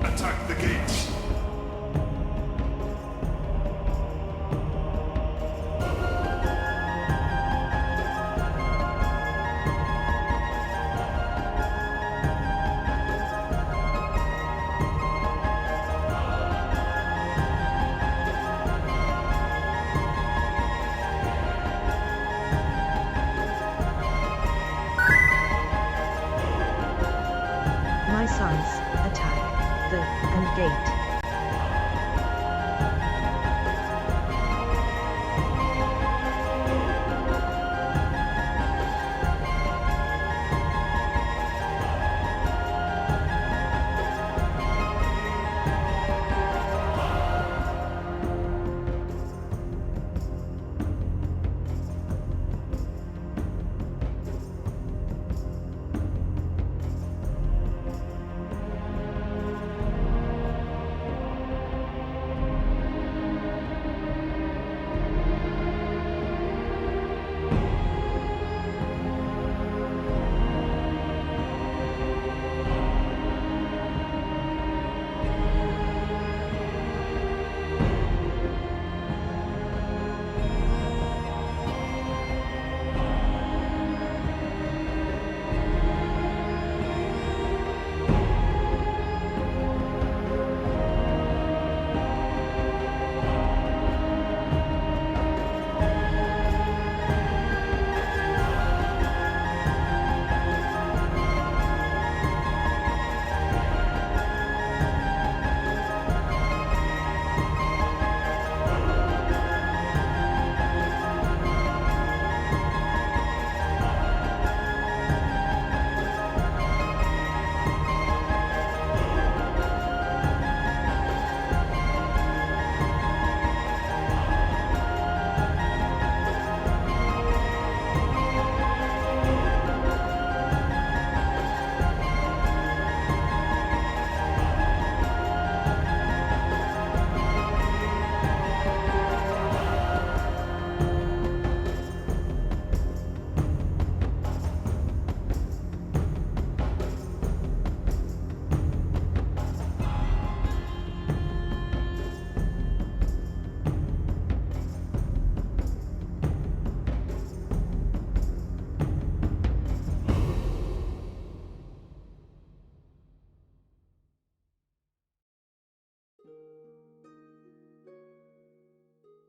Attack the gates. My sons, attack the and gate.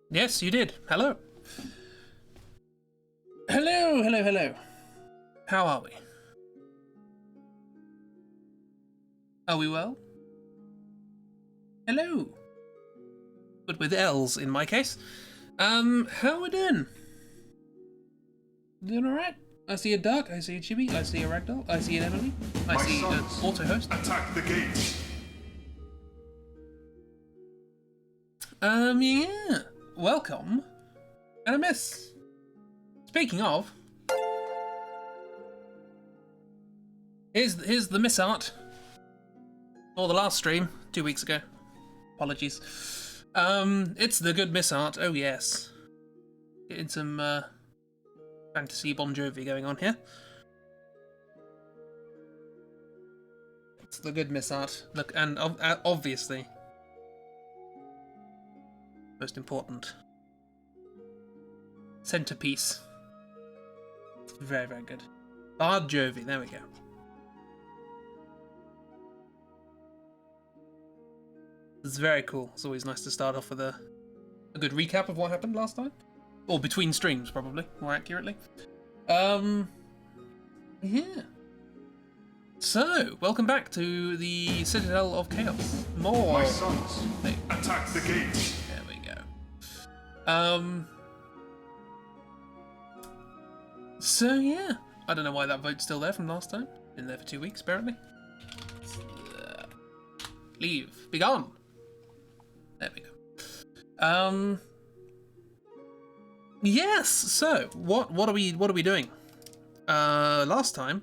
Yes, you did. Hello. Hello, hello, hello. How are we? Are we well? Hello. But with L's in my case. How are we doing? Doing alright? I see a Duck, I see a Chibi, I see a Ragdoll, I see an Emily, I see an auto-host. Attack the gates. Yeah. Welcome. And a miss. Speaking of, here's the miss art. Or the last stream, 2 weeks ago. Apologies. It's the good miss art, oh yes. Getting some fantasy Bon Jovi going on here. It's the good miss art. Look, and obviously, most important, centerpiece. Very, very good. Bon Jovi, there we go. It's very cool. It's always nice to start off with a good recap of what happened last time. Or between streams, probably, more accurately. Yeah. So, welcome back to the Citadel of Chaos. More. My sons, attack the gates. There we go. So yeah, I don't know why that vote's still there from last time. Been there for 2 weeks, apparently. Leave. Be gone. There we go. Yes. So what are we doing? Last time,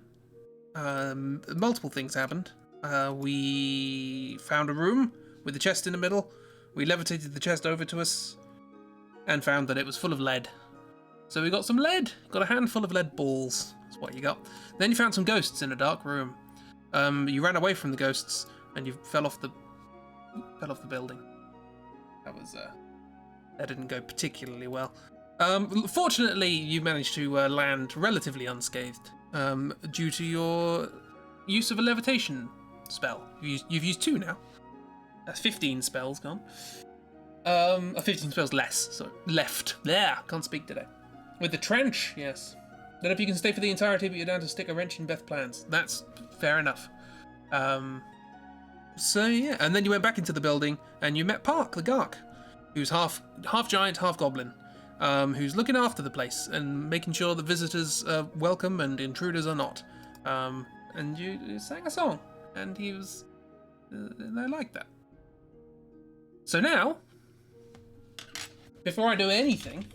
multiple things happened. We found a room with a chest in the middle. We levitated the chest over to us, and found that it was full of lead. So we got some lead. Got a handful of lead balls. That's what you got. Then you found some ghosts in a dark room. You ran away from the ghosts, and you fell off the building. That didn't go particularly well. Fortunately, you managed to land relatively unscathed due to your use of a levitation spell. You've used 2 now. That's 15 spells gone. 15 spells less. So left. There. Can't speak today. With the trench, yes. Don't know if you can stay for the entirety, but you're down to stick a wrench in Beth's plans. That's fair enough. So yeah, and then you went back into the building and you met Park, the Gark, who's half giant, half goblin, who's looking after the place and making sure that visitors are welcome and intruders are not. And you sang a song, and he was, I like that. So now, before I do anything,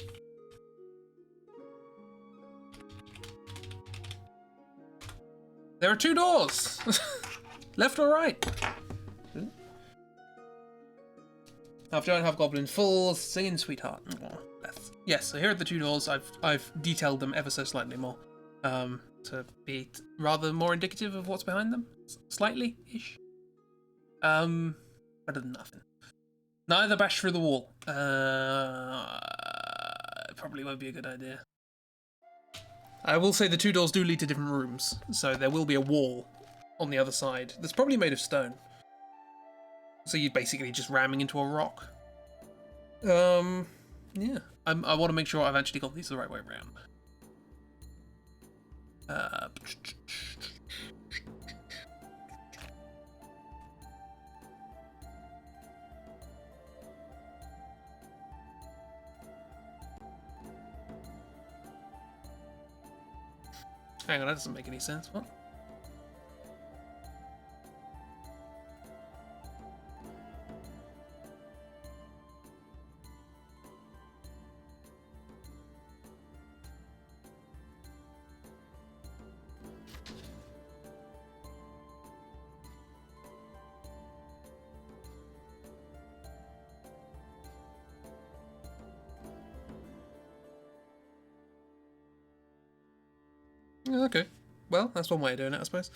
there are 2 doors, left or right. Half giant, half goblin, full singing sweetheart. Yes, so here are the 2 doors. I've detailed them ever so slightly more, to be rather more indicative of what's behind them, slightly-ish. Better than nothing. Neither bash through the wall. Probably won't be a good idea. I will say the 2 doors do lead to different rooms, so there will be a wall on the other side that's probably made of stone. So you're basically just ramming into a rock. Yeah. I want to make sure I've actually got these the right way around. Hang on, that doesn't make any sense. What? Okay, well, that's one way of doing it, I suppose.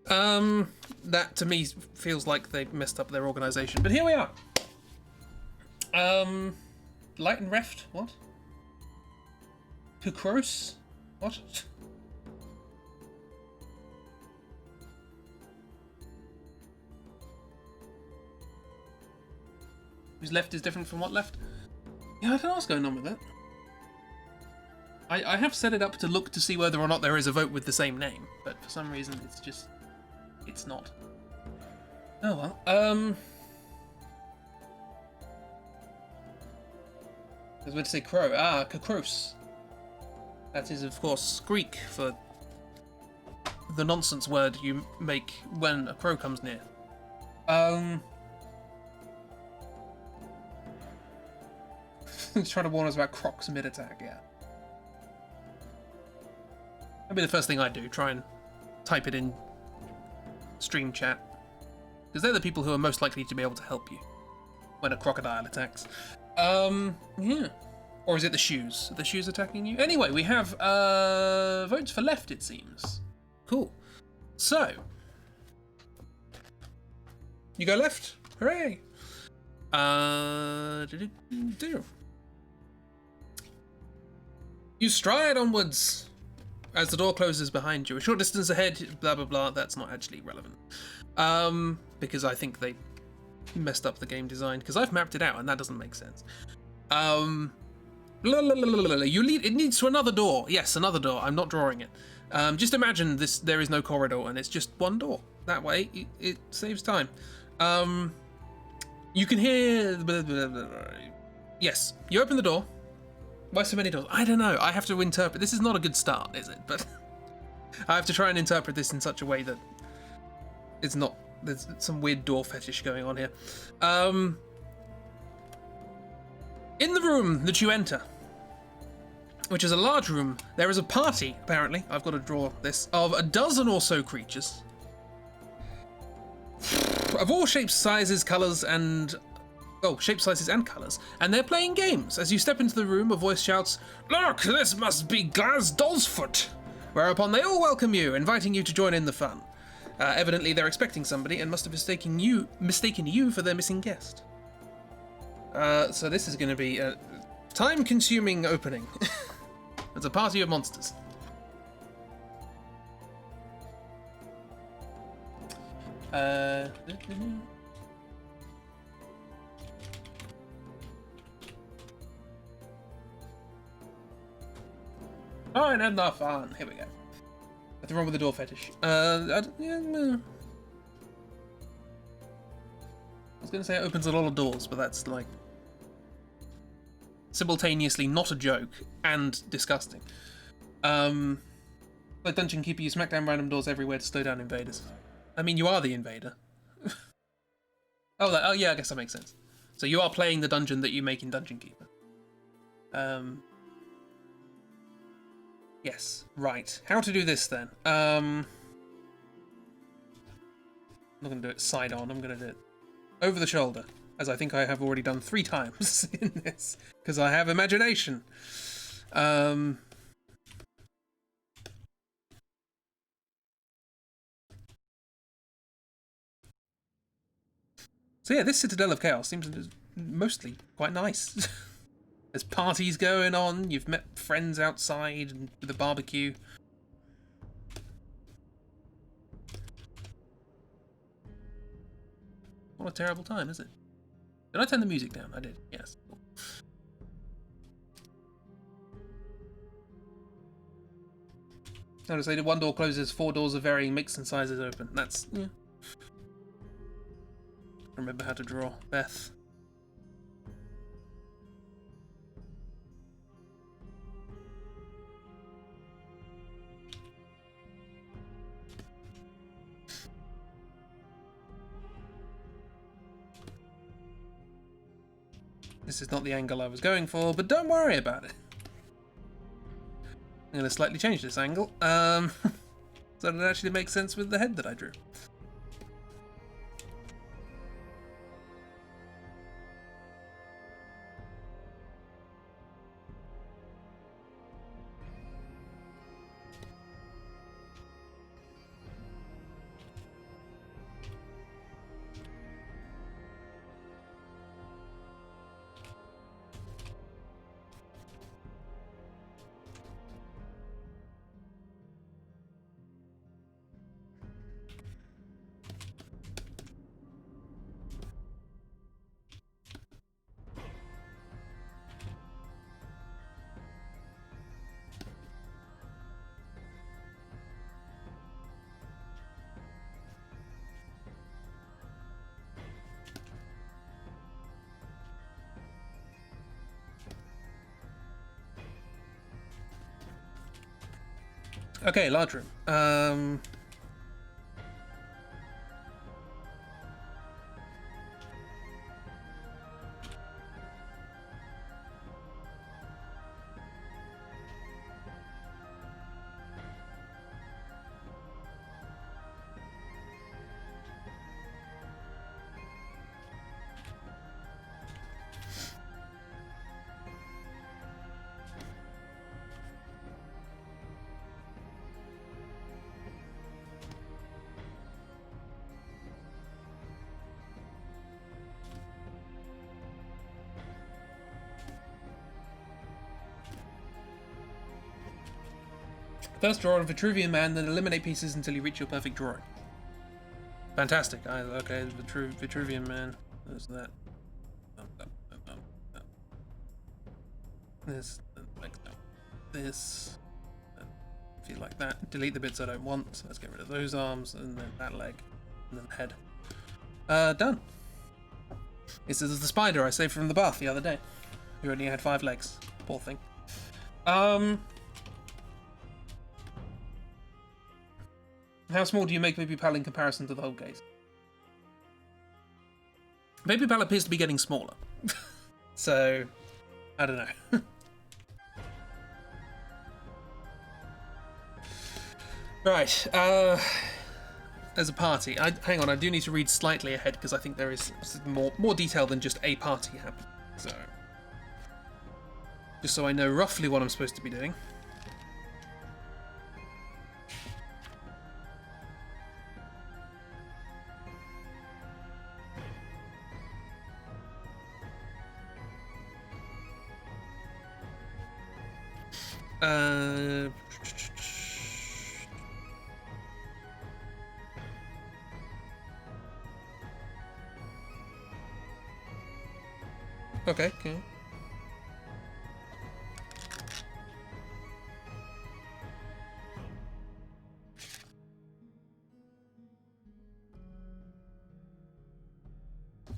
That to me feels like they messed up their organisation, but here we are. Light and Reft, what? Kukros, what? Whose left is different from what left? Yeah, I don't know what's going on with that. I have set it up to look to see whether or not there is a vote with the same name, but for some reason it's not. Oh well. I was going to say crow. Ah, Kakros. That is, of course, Greek for the nonsense word you make when a crow comes near. He's trying to warn us about crocs mid-attack, yeah. That'd be the first thing I do, try and type it in stream chat. Because they're the people who are most likely to be able to help you when a crocodile attacks. Yeah. Or is it the shoes? Are the shoes attacking you? Anyway, we have votes for left, it seems. Cool. So, you go left. Hooray! You stride onwards as the door closes behind you. A short distance ahead, blah blah blah. That's not actually relevant. Because I think they messed up the game design, because I've mapped it out and that doesn't make sense. You lead, it leads to another door. Yes, another door. I'm not drawing it. Just imagine this. There is no corridor and it's just one door. That way it saves time. You can hear. Yes, you open the door. Why so many doors? I don't know. I have to interpret. This is not a good start, is it? But I have to try and interpret this in such a way that it's not. There's some weird door fetish going on here. In the room that you enter, which is a large room, there is a party, apparently, I've got to draw this, of a dozen or so creatures. Of all shapes, sizes, colours, and... Oh, shapes, sizes, and colours. And they're playing games. As you step into the room, a voice shouts, "Look, this must be Gaz Dolsfoot!" Whereupon they all welcome you, inviting you to join in the fun. Evidently, they're expecting somebody and must have mistaken you for their missing guest. So this is going to be a time-consuming opening. It's a party of monsters. Fine, enough fun. Here we go. Nothing wrong with the door fetish. I was going to say it opens a lot of doors, but that's like simultaneously not a joke and disgusting. Like Dungeon Keeper, you smack down random doors everywhere to slow down invaders. I mean, you are the invader. Oh yeah, I guess that makes sense. So you are playing the dungeon that you make in Dungeon Keeper. Yes, right. How to do this then? I'm not going to do it side on, I'm going to do it over the shoulder, as I think I have already done 3 times in this, because I have imagination. So yeah, this Citadel of Chaos seems mostly quite nice. There's parties going on, you've met friends outside and with a barbecue. What a terrible time, is it? Did I turn the music down? I did, yes. Notice they did 1 door closes, 4 doors of varying makes and sizes open. That's, yeah. Remember how to draw. Beth. This is not the angle I was going for, but don't worry about it. I'm going to slightly change this angle, so that it actually makes sense with the head that I drew. Okay, large room. First draw on Vitruvian Man, then eliminate pieces until you reach your perfect drawing. Fantastic. Okay, Vitruvian Man. There's that. This. This. If you like that, delete the bits I don't want. So let's get rid of those arms, and then that leg, and then the head. Done. This is the spider I saved from the bath the other day, who only had 5 legs. Poor thing. How small do you make Baby Pal in comparison to the whole case? Baby Pal appears to be getting smaller. So, I don't know. Right, there's a party. Hang on, I do need to read slightly ahead because I think there is more detail than just a party happening. So, just so I know roughly what I'm supposed to be doing. Uh, okay, okay.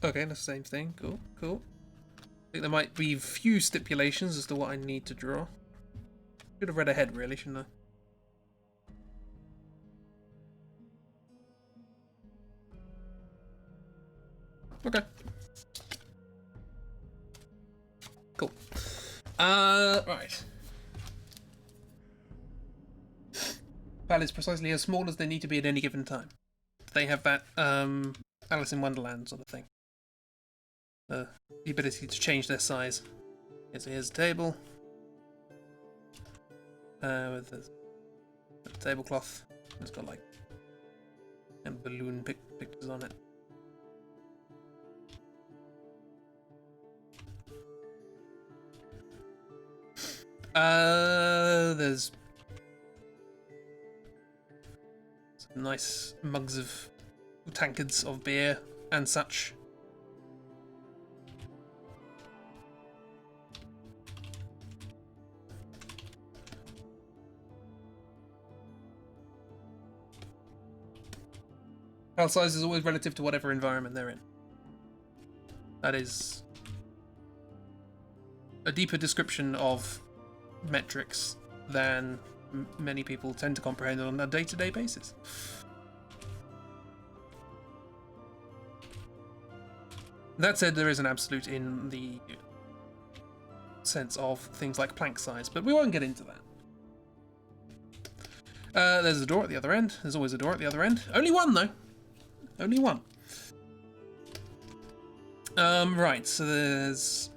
Okay, the same thing. Cool, cool. I think there might be few stipulations as to what I need to draw. Should have read ahead, really, shouldn't I? Okay. Cool. Right. Palettes precisely as small as they need to be at any given time. They have that, Alice in Wonderland sort of thing. The ability to change their size. Okay, so here's a table. With the tablecloth. It's got like and balloon pictures on it. There's some nice mugs of tankards of beer and such. File size is always relative to whatever environment they're in. That is a deeper description of metrics than many people tend to comprehend on a day-to-day basis. That said, there is an absolute in the sense of things like plank size, but we won't get into that. There's a door at the other end. There's always a door at the other end. Only one, though. Only one. Right, so there's...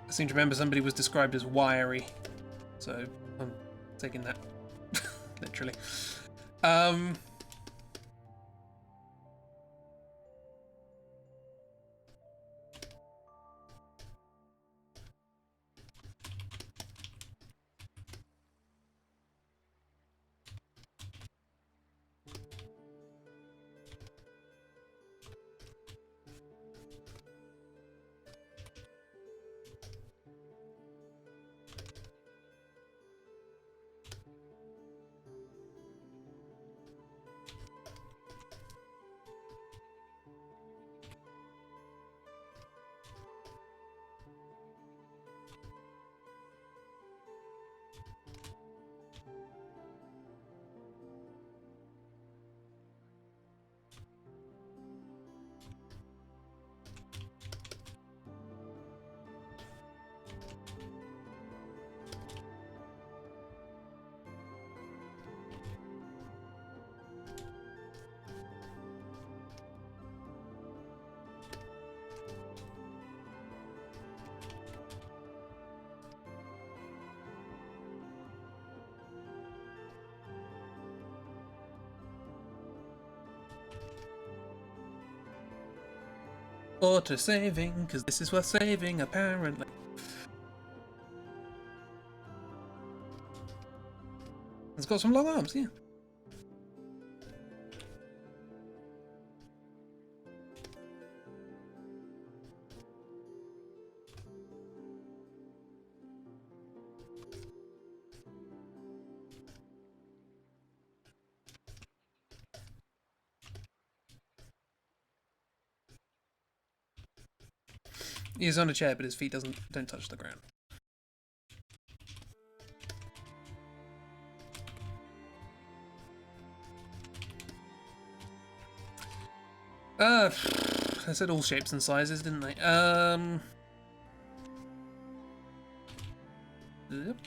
I seem to remember somebody was described as wiry, so I'm taking that literally. Auto saving, because this is worth saving, apparently. It's got some long arms, yeah. He's on a chair, but his feet don't touch the ground. They said all shapes and sizes, didn't they? Yep.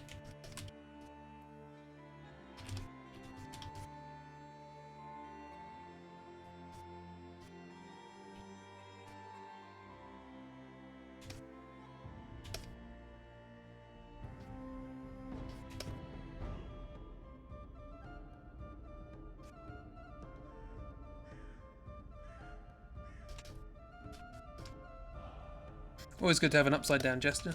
Always good to have an upside down jester.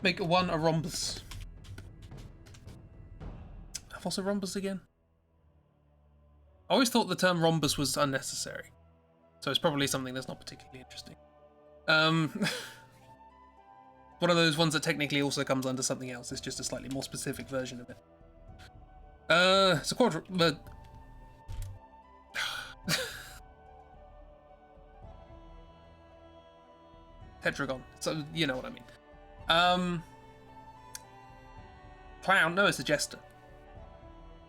Make one a rhombus. What's a rhombus again? I always thought the term rhombus was unnecessary, so it's probably something that's not particularly interesting. One of those ones that technically also comes under something else. It's just a slightly more specific version of it. It's a quadra, but tetragon. So you know what I mean. Clown. No, it's a jester.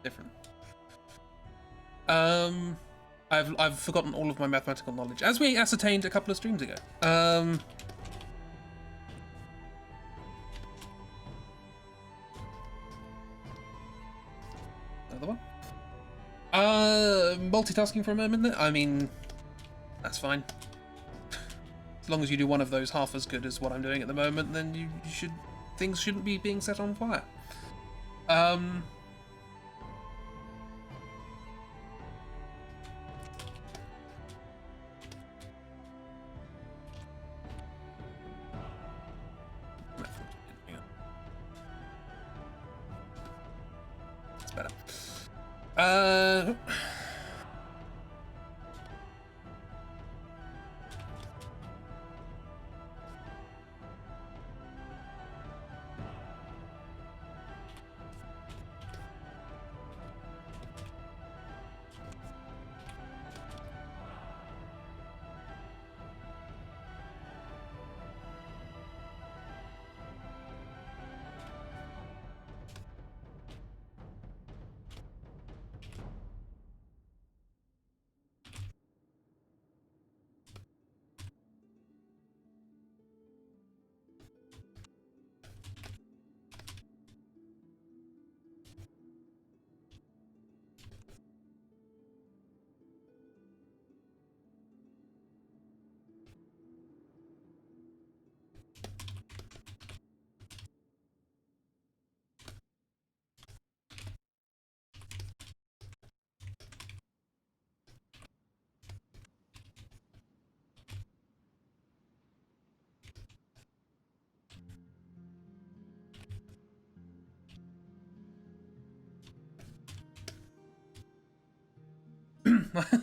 Different. I've forgotten all of my mathematical knowledge, as we ascertained a couple of streams ago. Another one. Multitasking for a moment there. I mean, that's fine. As long as you do one of those half as good as what I'm doing at the moment, then you should. Things shouldn't be being set on fire. That's better.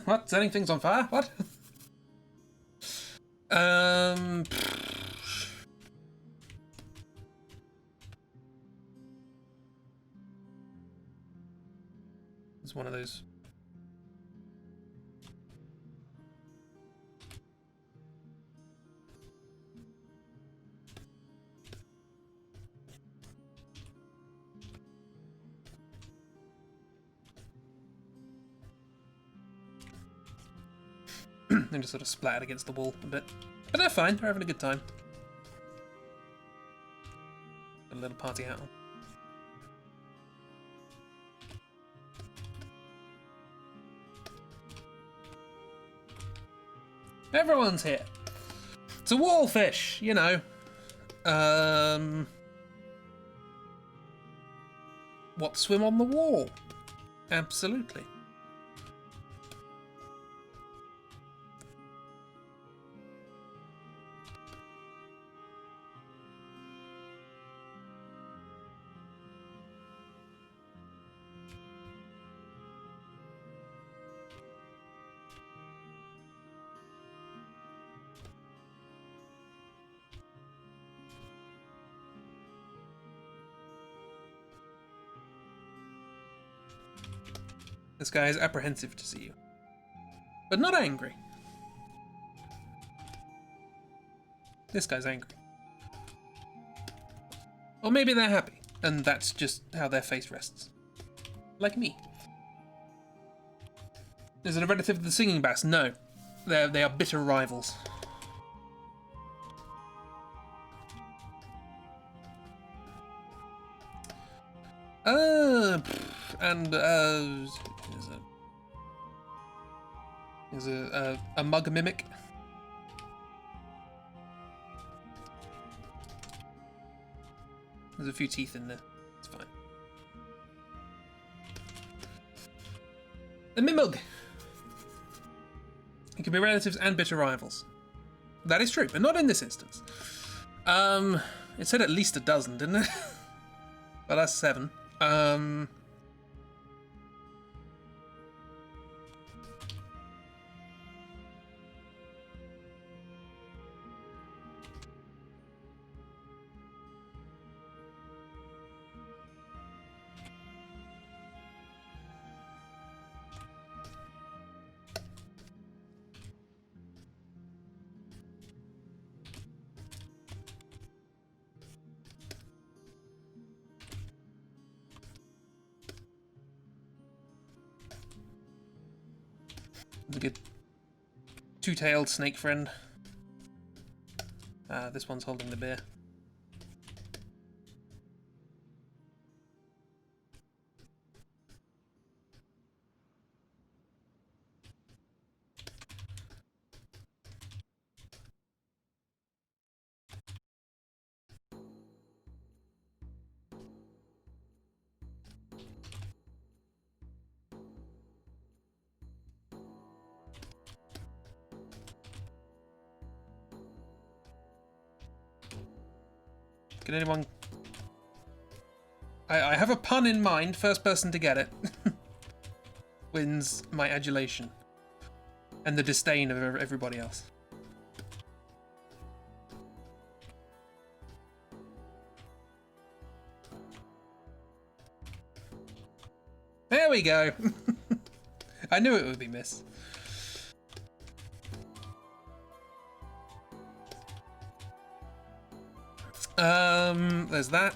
What? Setting things on fire? What? It's one of those. They just sort of splattered against the wall a bit. But they're fine, they're having a good time. A little party hat on. Everyone's here. It's a wallfish, you know. What, swim on the wall? Absolutely. This guy is apprehensive to see you, but not angry. This guy's angry. Or maybe they're happy, and that's just how their face rests. Like me. Is it a relative of the singing bass? No. They are bitter rivals. Is a mug mimic. There's a few teeth in there. It's fine. The Mimug. It can be relatives and bitter rivals. That is true, but not in this instance. It said at least a dozen, didn't it? Well, that's 7. A good two-tailed snake friend. This one's holding the beer. Can anyone... I have a pun in mind. First person to get it wins my adulation and the disdain of everybody else. There we go. I knew it would be Miss. There's that.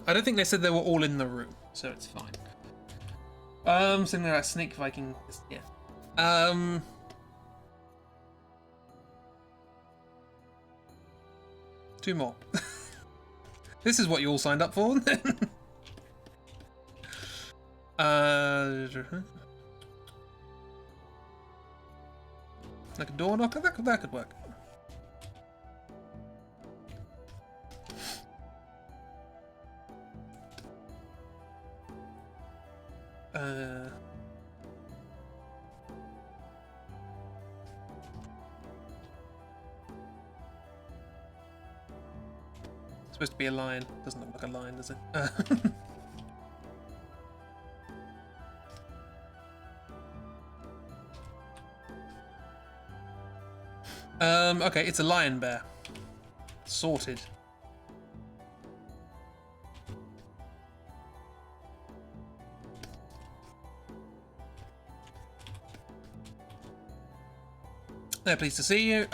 I don't think they said they were all in the room, so it's fine. Something like Snake Viking. Yeah. Two more. This is what you all signed up for. Like a door knocker? That could work. It's supposed to be a lion. Doesn't look like a lion, does it? Okay, it's a lion bear. Sorted. They're pleased to see you.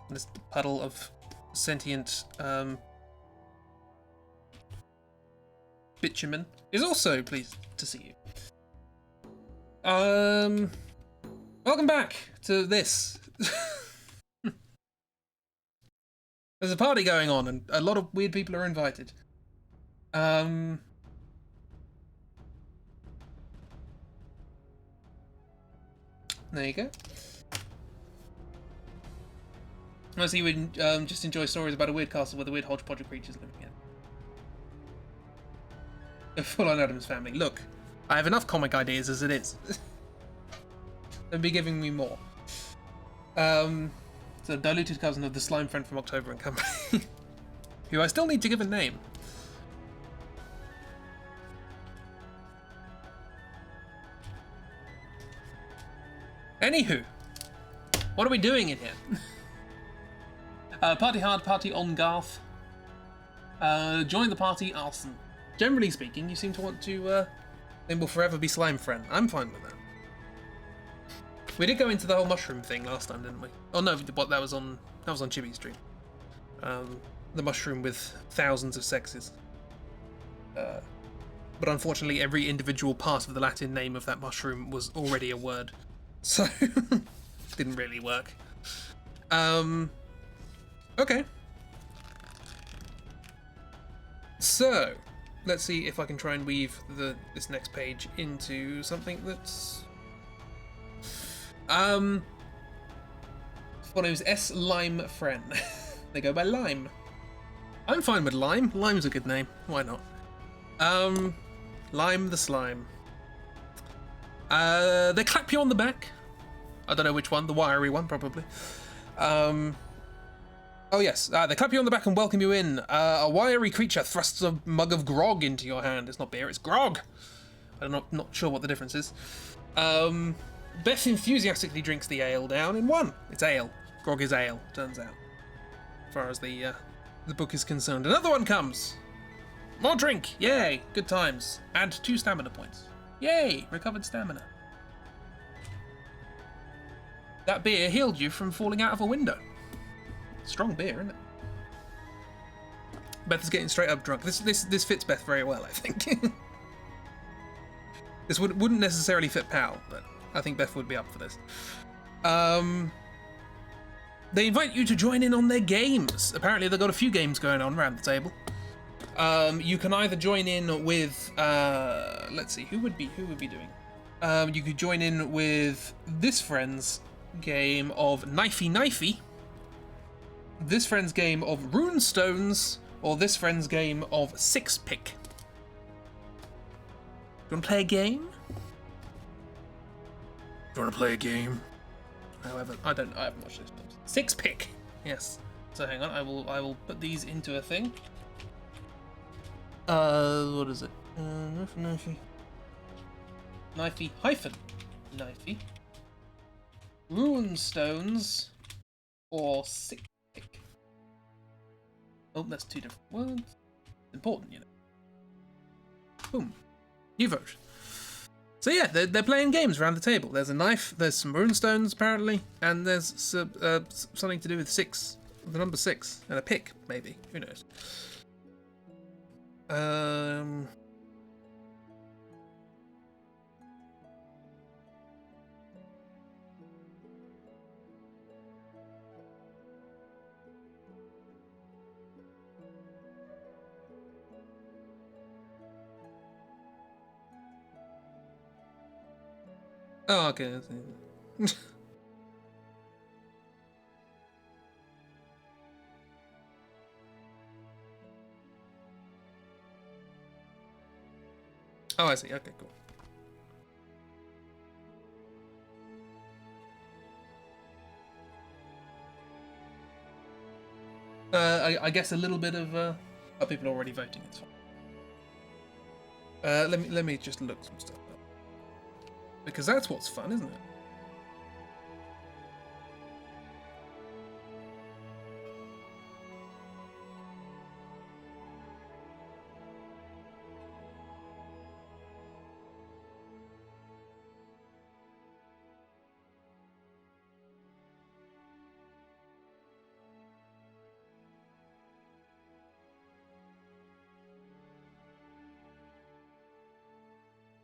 This puddle of sentient bitumen is also pleased to see you. Welcome back to this. There's a party going on and a lot of weird people are invited. There you go. I see you would just enjoy stories about a weird castle with a weird hodgepodge of creatures living in. A full-on Adams family. Look, I have enough comic ideas as it is. Don't be giving me more. It's a diluted cousin of the slime friend from October and Company, who I still need to give a name. Anywho, what are we doing in here? Party hard, party on Garth. Join the party, arson. Generally speaking, you seem to want to, then we'll forever be slime friend. I'm fine with that. We did go into the whole mushroom thing last time, didn't we? Oh no, what that was on Chibi's stream. The mushroom with thousands of sexes. But unfortunately, every individual part of the Latin name of that mushroom was already a word, so didn't really work. Okay. So, let's see if I can try and weave this next page into something that's... Follows S. Lime Friend. They go by Lime. I'm fine with Lime. Lime's a good name. Why not? Lime the Slime. They clap you on the back. I don't know which one. The wiry one, probably. Oh yes, they clap you on the back and welcome you in. A wiry creature thrusts a mug of grog into your hand. It's not beer, it's grog. I'm not sure what the difference is. Beth enthusiastically drinks the ale down in one. It's ale. Grog is ale, turns out. As far as the book is concerned. Another one comes. More drink. Yay. Good times. Add 2 stamina points. Yay. Recovered stamina. That beer healed you from falling out of a window. Strong beer, isn't it? Beth is getting straight up drunk. This fits Beth very well, I think. This wouldn't necessarily fit Pal, but I think Beth would be up for this. They invite you to join in on their games. Apparently they've got a few games going on around the table. You can either join in with let's see, who would be doing? You could join in with this friend's game of Knifey Knifey, this friend's game of Rune Stones, or this friend's game of Six Pick. You want to play a game? You want to play a game? However, I haven't watched this. Six Pick. Yes. So hang on, I will put these into a thing. What is it? Knifey. Knifey hyphen. Knifey. Rune Stones or Six Pick. Oh, that's 2 different words. Important, you know. Boom. You vote. So yeah, they're playing games around the table. There's a knife, there's some runestones apparently, and there's something to do with the number 6, and a pick maybe. Who knows? Oh, okay. Oh, I see. Okay, cool. I guess a little bit of oh, people are already voting. It's fine. Let me just look some stuff up, because that's what's fun, isn't it?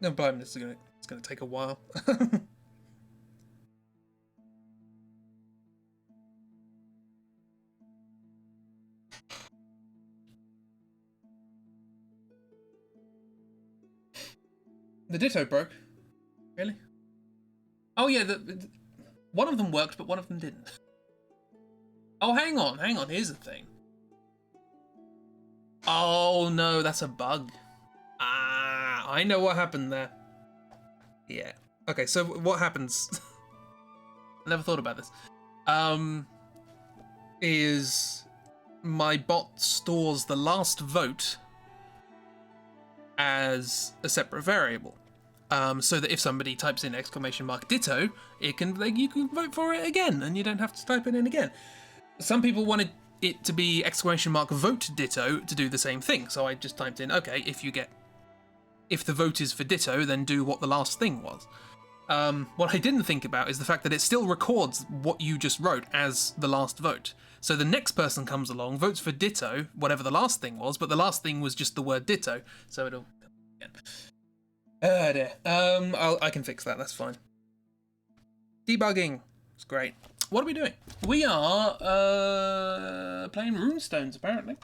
No, blame, it's gonna take a while. The Ditto broke. Really? Oh yeah, one of them worked, but one of them didn't. Oh, hang on. Here's the thing. Oh no, that's a bug. Ah, I know what happened there. Yeah. Okay, so what happens? I never thought about this. Is my bot stores the last vote as a separate variable, so that if somebody types in !ditto, you can vote for it again, and you don't have to type it in again. Some people wanted it to be !vote ditto to do the same thing, so I just typed in, okay, if the vote is for ditto, then do what the last thing was. What I didn't think about is the fact that it still records what you just wrote as the last vote. So the next person comes along, votes for ditto, whatever the last thing was, but the last thing was just the word ditto, so it'll come again. Oh dear. I can fix that, that's fine. Debugging. It's great. What are we doing? We are playing runestones, apparently.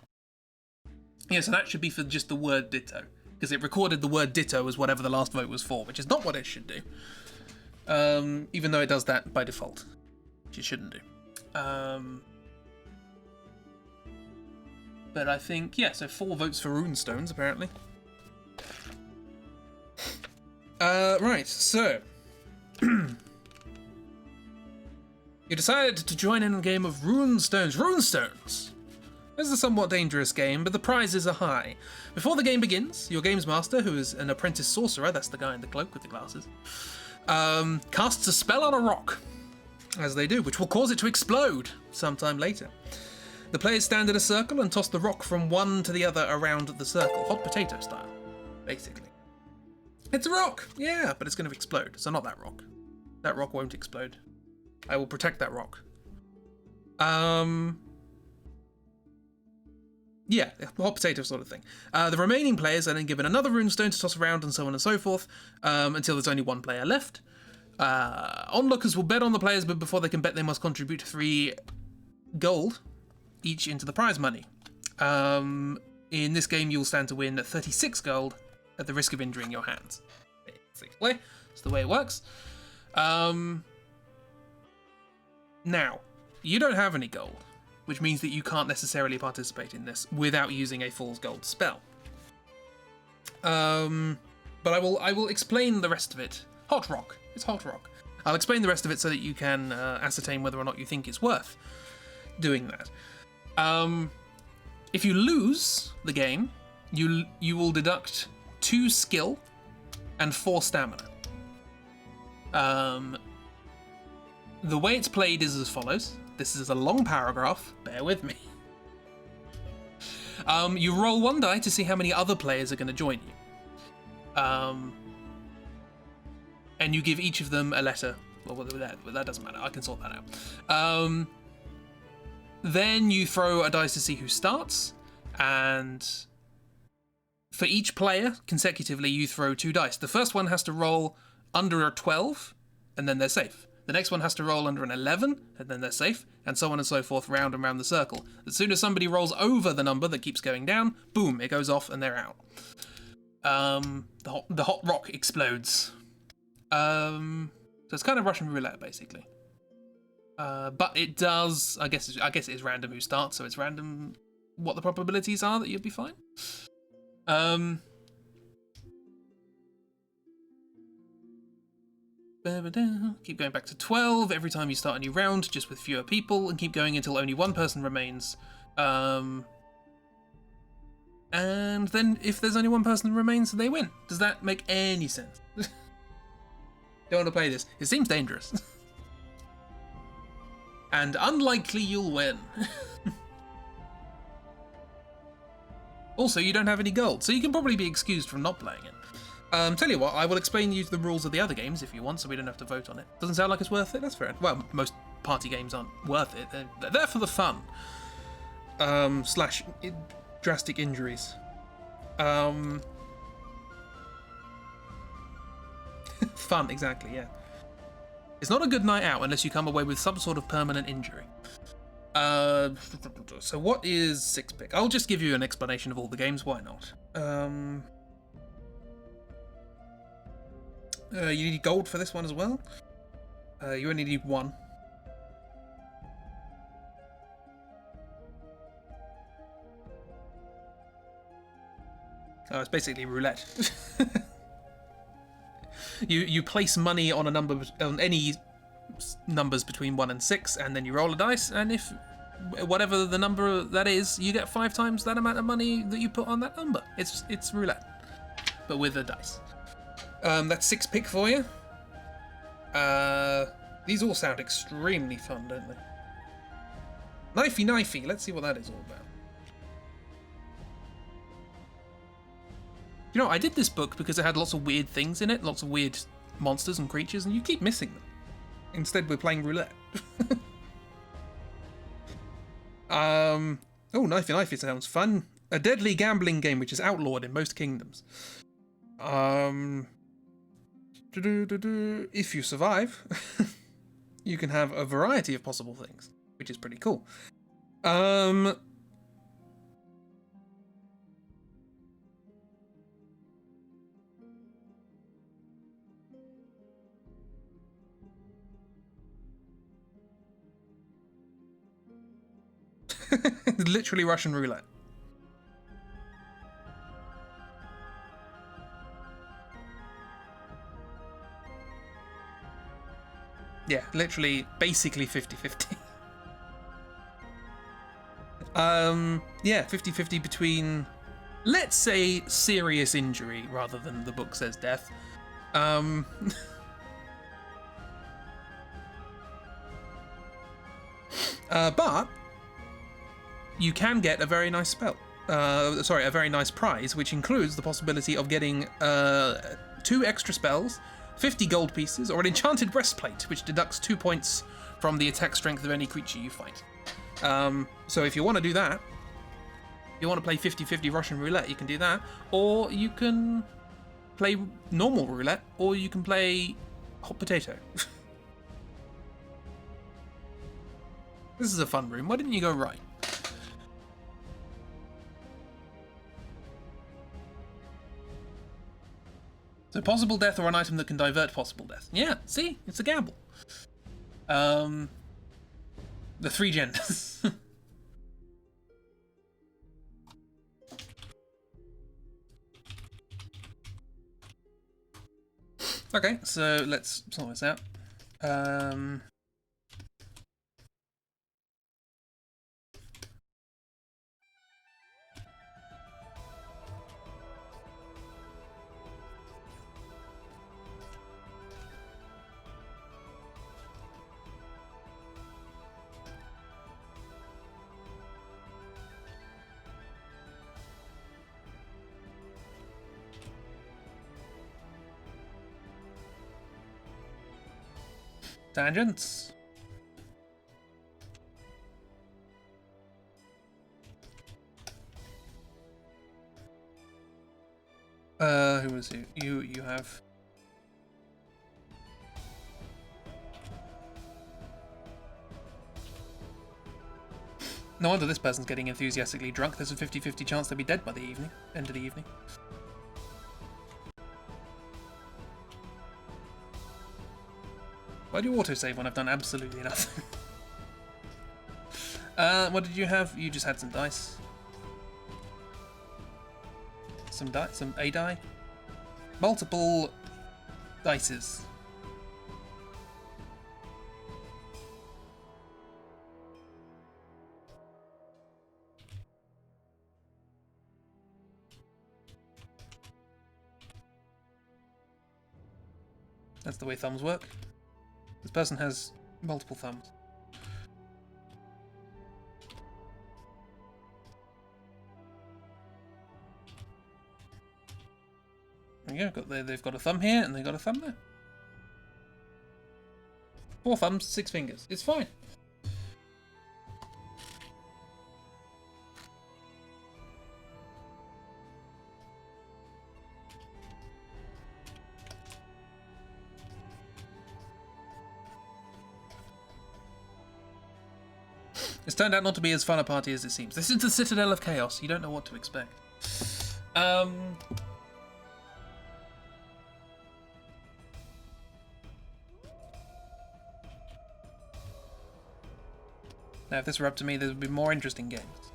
Yeah, so that should be for just the word ditto, because it recorded the word ditto as whatever the last vote was for, which is not what it should do. Even though it does that by default, which it shouldn't do. But I think, yeah, so 4 votes for runestones, apparently. Right, so... You decided to join in a game of runestones. Runestones! This is a somewhat dangerous game, but the prizes are high. Before the game begins, your games master, who is an apprentice sorcerer, that's the guy in the cloak with the glasses, casts a spell on a rock, as they do, which will cause it to explode sometime later. The players stand in a circle and toss the rock from one to the other around the circle, hot potato style, basically. It's a rock, yeah, but it's going to explode, so not that rock. That rock won't explode. I will protect that rock. Yeah, hot potato sort of thing. The remaining players are then given another runestone to toss around and so on and so forth, until there's only one player left. Onlookers will bet on the players, but before they can bet, they must contribute 3 gold each into the prize money. In this game, you'll stand to win 36 gold at the risk of injuring your hands. Basically, that's the way it works. Now, you don't have any gold, which means that you can't necessarily participate in this without using a fool's gold spell. But I will explain the rest of it. Hot rock. It's hot rock. I'll explain the rest of it so that you can ascertain whether or not you think it's worth doing that. If you lose the game, you will deduct 2 skill and 4 stamina. The way it's played is as follows. This is a long paragraph, bear with me. You roll 1 die to see how many other players are going to join you. And you give each of them a letter. Well, that doesn't matter, I can sort that out. Then you throw a dice to see who starts, and for each player, consecutively, you throw 2 dice. The first one has to roll under a 12, and then they're safe. The next one has to roll under an 11, and then they're safe, and so on and so forth, round and round the circle. As soon as somebody rolls over the number that keeps going down, boom, it goes off and they're out. The hot rock explodes. So it's kind of Russian roulette, basically. But it does, I guess it is random who starts, so it's random what the probabilities are that you'll be fine. Keep going back to 12 every time you start a new round, just with fewer people, and keep going until only one person remains And then if there's only one person that remains, they win. Does that make any sense? Don't want to play this. It seems dangerous. And unlikely you'll win. Also, you don't have any gold, so you can probably be excused from not playing it. Tell you what, I will explain you the rules of the other games if you want, so we don't have to vote on it. Doesn't sound like it's worth it? That's fair. Well, most party games aren't worth it. They're there for the fun. Slash drastic injuries. Fun, exactly, yeah. It's not a good night out unless you come away with some sort of permanent injury. So what is 6-pick? I'll just give you an explanation of all the games, why not? You need gold for this one as well. You only need 1. Oh, it's basically roulette. You place money on a number, on any numbers between 1 and 6, and then you roll a dice, and if whatever the number that is, you get 5 times that amount of money that you put on that number. It's roulette, but with a dice. That's 6-pick for you. These all sound extremely fun, don't they? Knifey knifey. Let's see what that is all about. You know, I did this book because it had lots of weird things in it, lots of weird monsters and creatures, and you keep missing them. Instead, we're playing roulette. Oh, knifey knifey sounds fun. A deadly gambling game which is outlawed in most kingdoms. If you survive, you can have a variety of possible things, which is pretty cool. Literally Russian roulette. Yeah, literally, basically 50-50. Yeah, 50-50 between, let's say, serious injury rather than the book says death. But you can get a very nice spell. Sorry, a very nice prize, which includes the possibility of getting 2 extra spells, 50 gold pieces, or an enchanted breastplate, which deducts 2 points from the attack strength of any creature you fight. So if you want to do that, if you want to play 50-50 Russian roulette, you can do that. Or you can play normal roulette, or you can play hot potato. This is a fun room. Why didn't you go right? So possible death or an item that can divert possible death. Yeah, see? It's a gamble. The 3 genders. Okay, so let's sort this out. Tangents. Who was it? You have. No wonder this person's getting enthusiastically drunk. There's a 50-50 chance they'll be dead by the end of the evening. Why do you autosave when I've done absolutely nothing? What did you have? You just had some dice. Some A die. Multiple dices. That's the way thumbs work. This person has multiple thumbs. There you go. They've got a thumb here and they've got a thumb there. 4 thumbs, 6 fingers. It's fine. It's turned out not to be as fun a party as it seems. This is the Citadel of Chaos. You don't know what to expect. Now, if this were up to me, there would be more interesting games.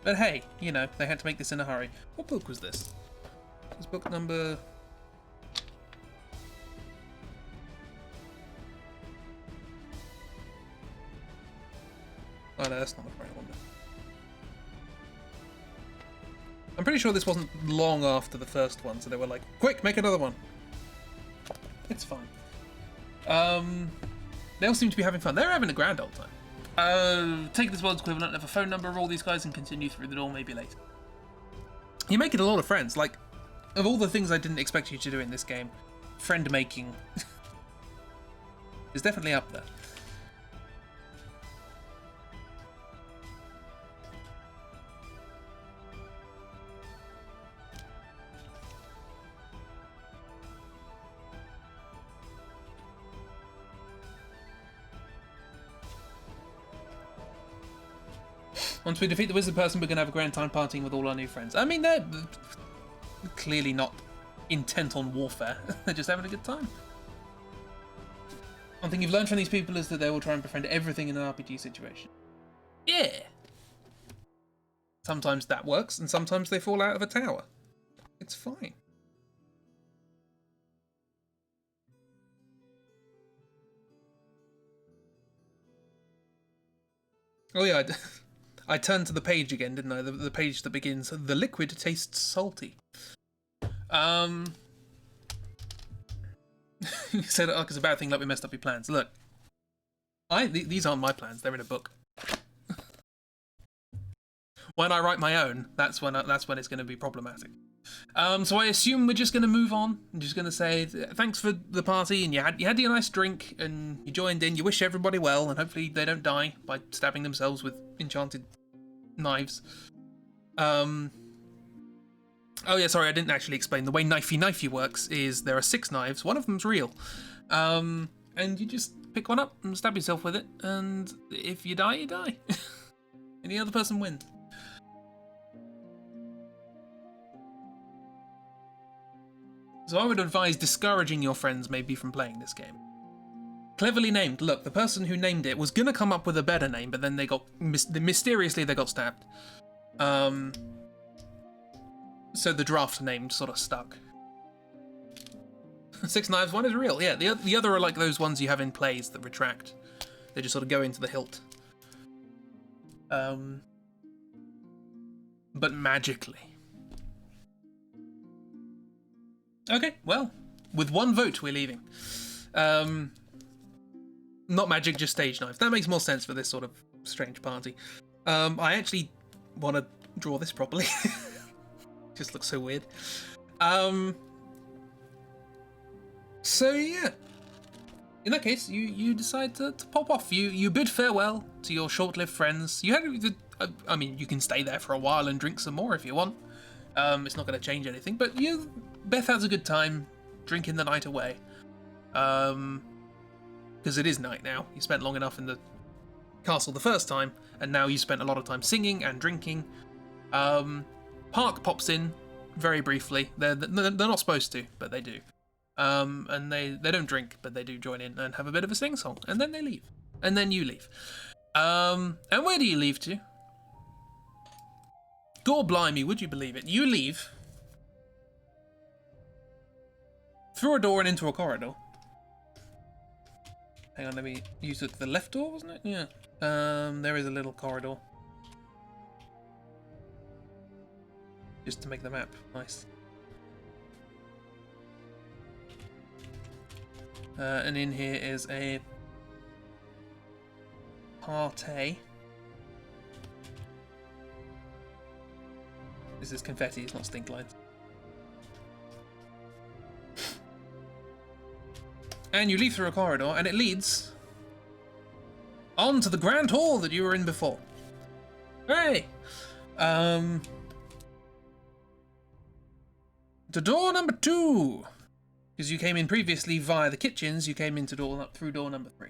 But hey, you know, they had to make this in a hurry. What book was this? This book number... Oh no, that's not the right one. I'm pretty sure this wasn't long after the first one, so they were like, quick, make another one. It's fine. They all seem to be having fun. They're having a grand old time. Take this world's equivalent of a phone number of all these guys and continue through the door maybe later. You're making a lot of friends. Like, of all the things I didn't expect you to do in this game, friend making is definitely up there. Once we defeat the wizard person, we're going to have a grand time partying with all our new friends. I mean, they're clearly not intent on warfare. They're just having a good time. One thing you've learned from these people is that they will try and befriend everything in an RPG situation. Yeah! Sometimes that works, and sometimes they fall out of a tower. It's fine. Oh yeah, I turned to the page again, didn't I? The page that begins, "The liquid tastes salty." You said, oh, it's a bad thing, like we messed up your plans. Look, these aren't my plans, they're in a book. When I write my own, that's when it's going to be problematic. So I assume we're just going to move on. I'm just going to say, thanks for the party, and you had your nice drink, and you joined in, you wish everybody well, and hopefully they don't die by stabbing themselves with enchanted knives. Oh yeah, sorry, I didn't actually explain. The way knifey works is there are 6 knives, one of them's real. And you just pick one up and stab yourself with it, and if you die, you die. And the other person wins. So I would advise discouraging your friends maybe from playing this game. Cleverly named. Look, the person who named it was gonna come up with a better name, but then they got mysteriously they got stabbed. So the draft name sort of stuck. 6 knives, one is real. Yeah, the other are like those ones you have in plays that retract. They just sort of go into the hilt. But magically. Okay, well, with 1 vote, we're leaving. Not magic, just stage knives. That makes more sense for this sort of strange party. I actually want to draw this properly. Just looks so weird. So yeah. In that case, you decide to pop off. You bid farewell to your short-lived friends. You had, I mean, you can stay there for a while and drink some more if you want. It's not going to change anything, but Beth has a good time drinking the night away. Because it is night now. You spent long enough in the castle the first time, and now you spent a lot of time singing and drinking. Park pops in very briefly. They're not supposed to, but they do. And they don't drink, but they do join in and have a bit of a sing-song, and then they leave. And then you leave. And where do you leave to? Gore blimey, would you believe it? You leave through a door and into a corridor. Hang on, you took the left door, wasn't it? Yeah. There is a little corridor. Just to make the map nice. And in here is a party. This is confetti, it's not stink lines. And you leave through a corridor, and it leads on to the grand hall that you were in before. Hey! To door number 2. Because you came in previously via the kitchens, you came into through door number 3.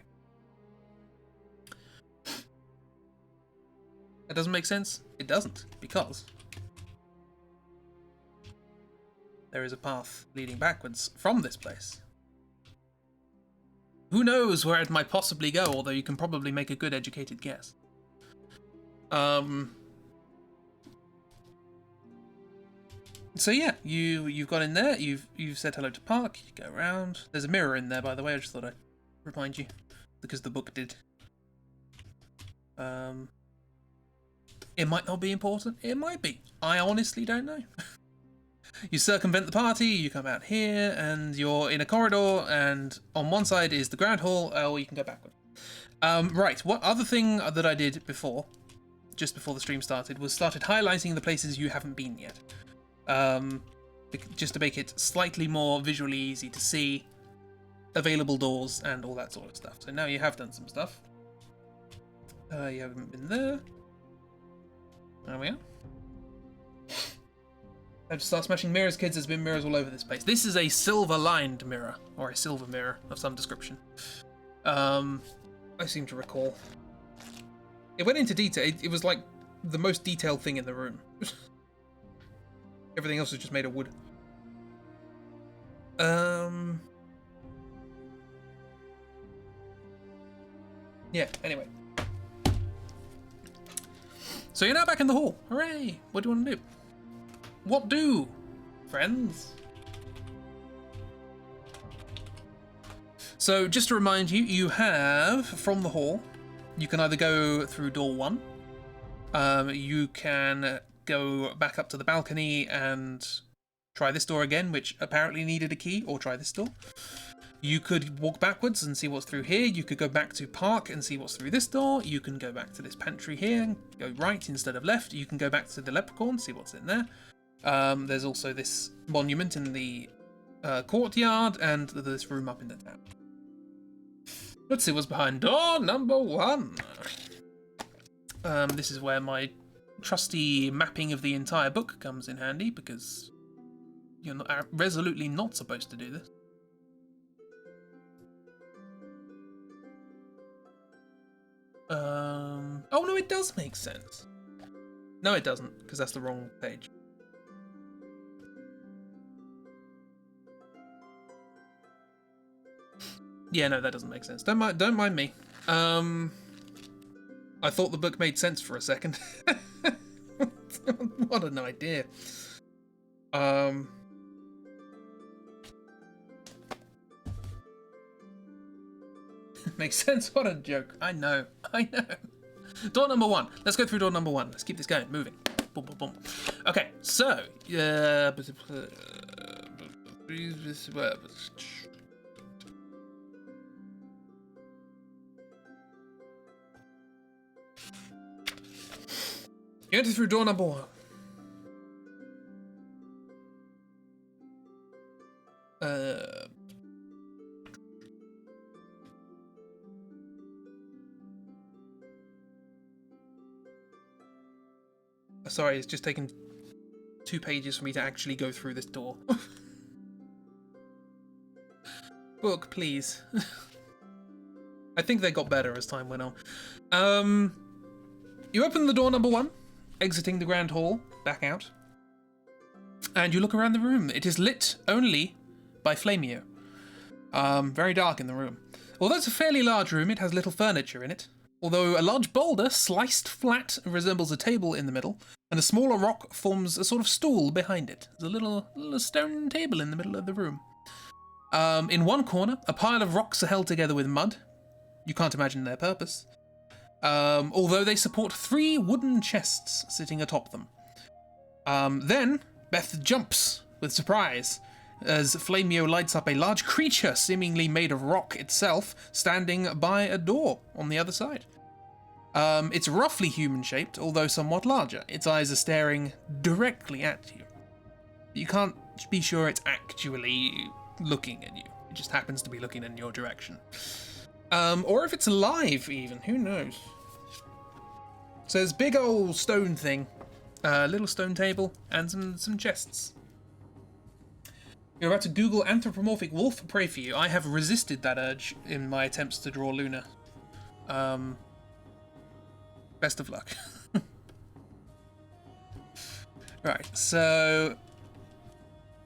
That doesn't make sense? It doesn't, because there is a path leading backwards from this place. Who knows where it might possibly go, although you can probably make a good educated guess. So yeah, you've got in there, you've said hello to Park, you go around. There's a mirror in there, by the way, I just thought I'd remind you, because the book did. It might not be important, it might be. I honestly don't know. You circumvent the party, you come out here, and you're in a corridor, and on one side is the Grand Hall, or you can go backward. Right, what other thing that I did before, just before the stream started, was started highlighting the places you haven't been yet. Just to make it slightly more visually easy to see available doors and all that sort of stuff. So now you have done some stuff. You haven't been there. There we are. I have to start smashing mirrors, kids. There's been mirrors all over this place. This is a silver-lined mirror, or a silver mirror of some description. I seem to recall. It went into detail. It was like the most detailed thing in the room. Everything else was just made of wood. Yeah, anyway. So you're now back in the hall. Hooray! What do you want to do? What do, friends? So just to remind you, you have, from the hall, you can either go through door 1, you can go back up to the balcony and try this door again, which apparently needed a key, or try this door. You could walk backwards and see what's through here. You could go back to Park and see what's through this door. You can go back to this pantry here and go right instead of left. You can go back to the leprechaun, see what's in there. There's also this monument in the courtyard, and this room up in the town. Let's see what's behind door number 1. This is where my trusty mapping of the entire book comes in handy, because you're not, resolutely not supposed to do this. Oh no, it does make sense. No, it doesn't, because that's the wrong page. Yeah, no, that doesn't make sense. Don't mind me. I thought the book made sense for a second. What an idea. Makes sense. What a joke. I know. Door number 1. Let's go through door number 1. Let's keep this going. Moving. Boom, boom, boom. Okay, so you enter through door number 1. Sorry, it's just taken 2 pages for me to actually go through this door. Book, please. I think they got better as time went on. You open the door number 1, exiting the Grand Hall, back out, and you look around the room. It is lit only by flameo. Very dark in the room. Although it's a fairly large room, it has little furniture in it. Although a large boulder, sliced flat, resembles a table in the middle, and a smaller rock forms a sort of stool behind it. There's a little stone table in the middle of the room. In one corner, a pile of rocks are held together with mud. You can't imagine their purpose. Although they support 3 wooden chests sitting atop them. Then, Beth jumps with surprise as Flamio lights up a large creature, seemingly made of rock itself, standing by a door on the other side. It's roughly human-shaped, although somewhat larger. Its eyes are staring directly at you. You can't be sure it's actually looking at you. It just happens to be looking in your direction. Or if it's alive, even. Who knows? So there's big old stone thing, little stone table, and some chests. You're about to Google anthropomorphic wolf pray for you. I have resisted that urge in my attempts to draw Luna. Best of luck. Right, so...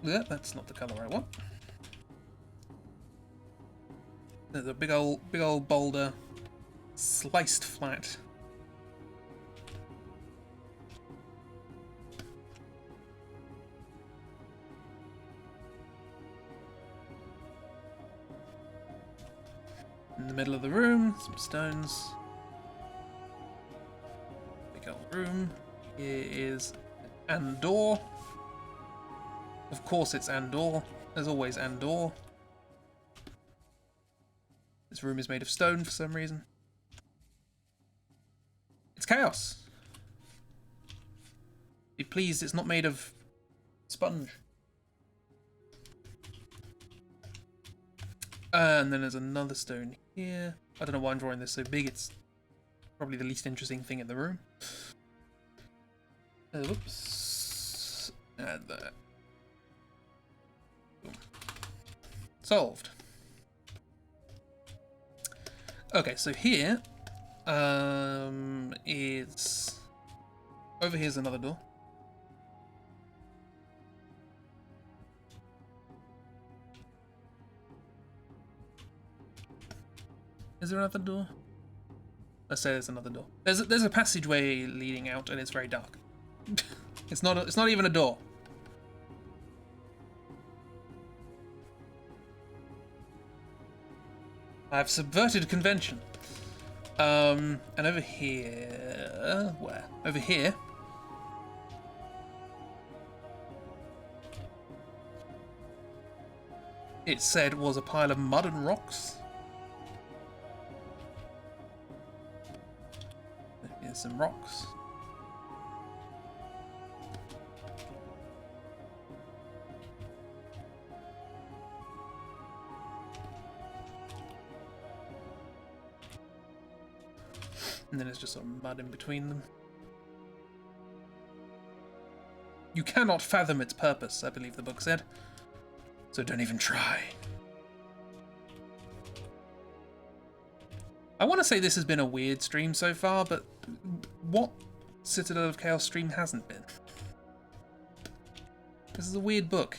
yeah, that's not the colour I want. There's a big old boulder, sliced flat. In the middle of the room, some stones. Big old room. Here is Andor. Of course it's Andor. There's always Andor. This room is made of stone for some reason. It's chaos. Be pleased it's not made of sponge. And then there's another stone here. I don't know why I'm drawing this so big. It's probably the least interesting thing in the room. Whoops. And there. Boom. Solved. Okay, so here is... over here's another door. Is there another door? Let's say there's another door. There's a passageway leading out, and it's very dark. It's not even a door. I've subverted convention. And over here, where? Over here. It said was a pile of mud and rocks. Here's some rocks. And then there's just some mud in between them. You cannot fathom its purpose, I believe the book said. So don't even try. I want to say this has been a weird stream so far, but what Citadel of Chaos stream hasn't been? This is a weird book.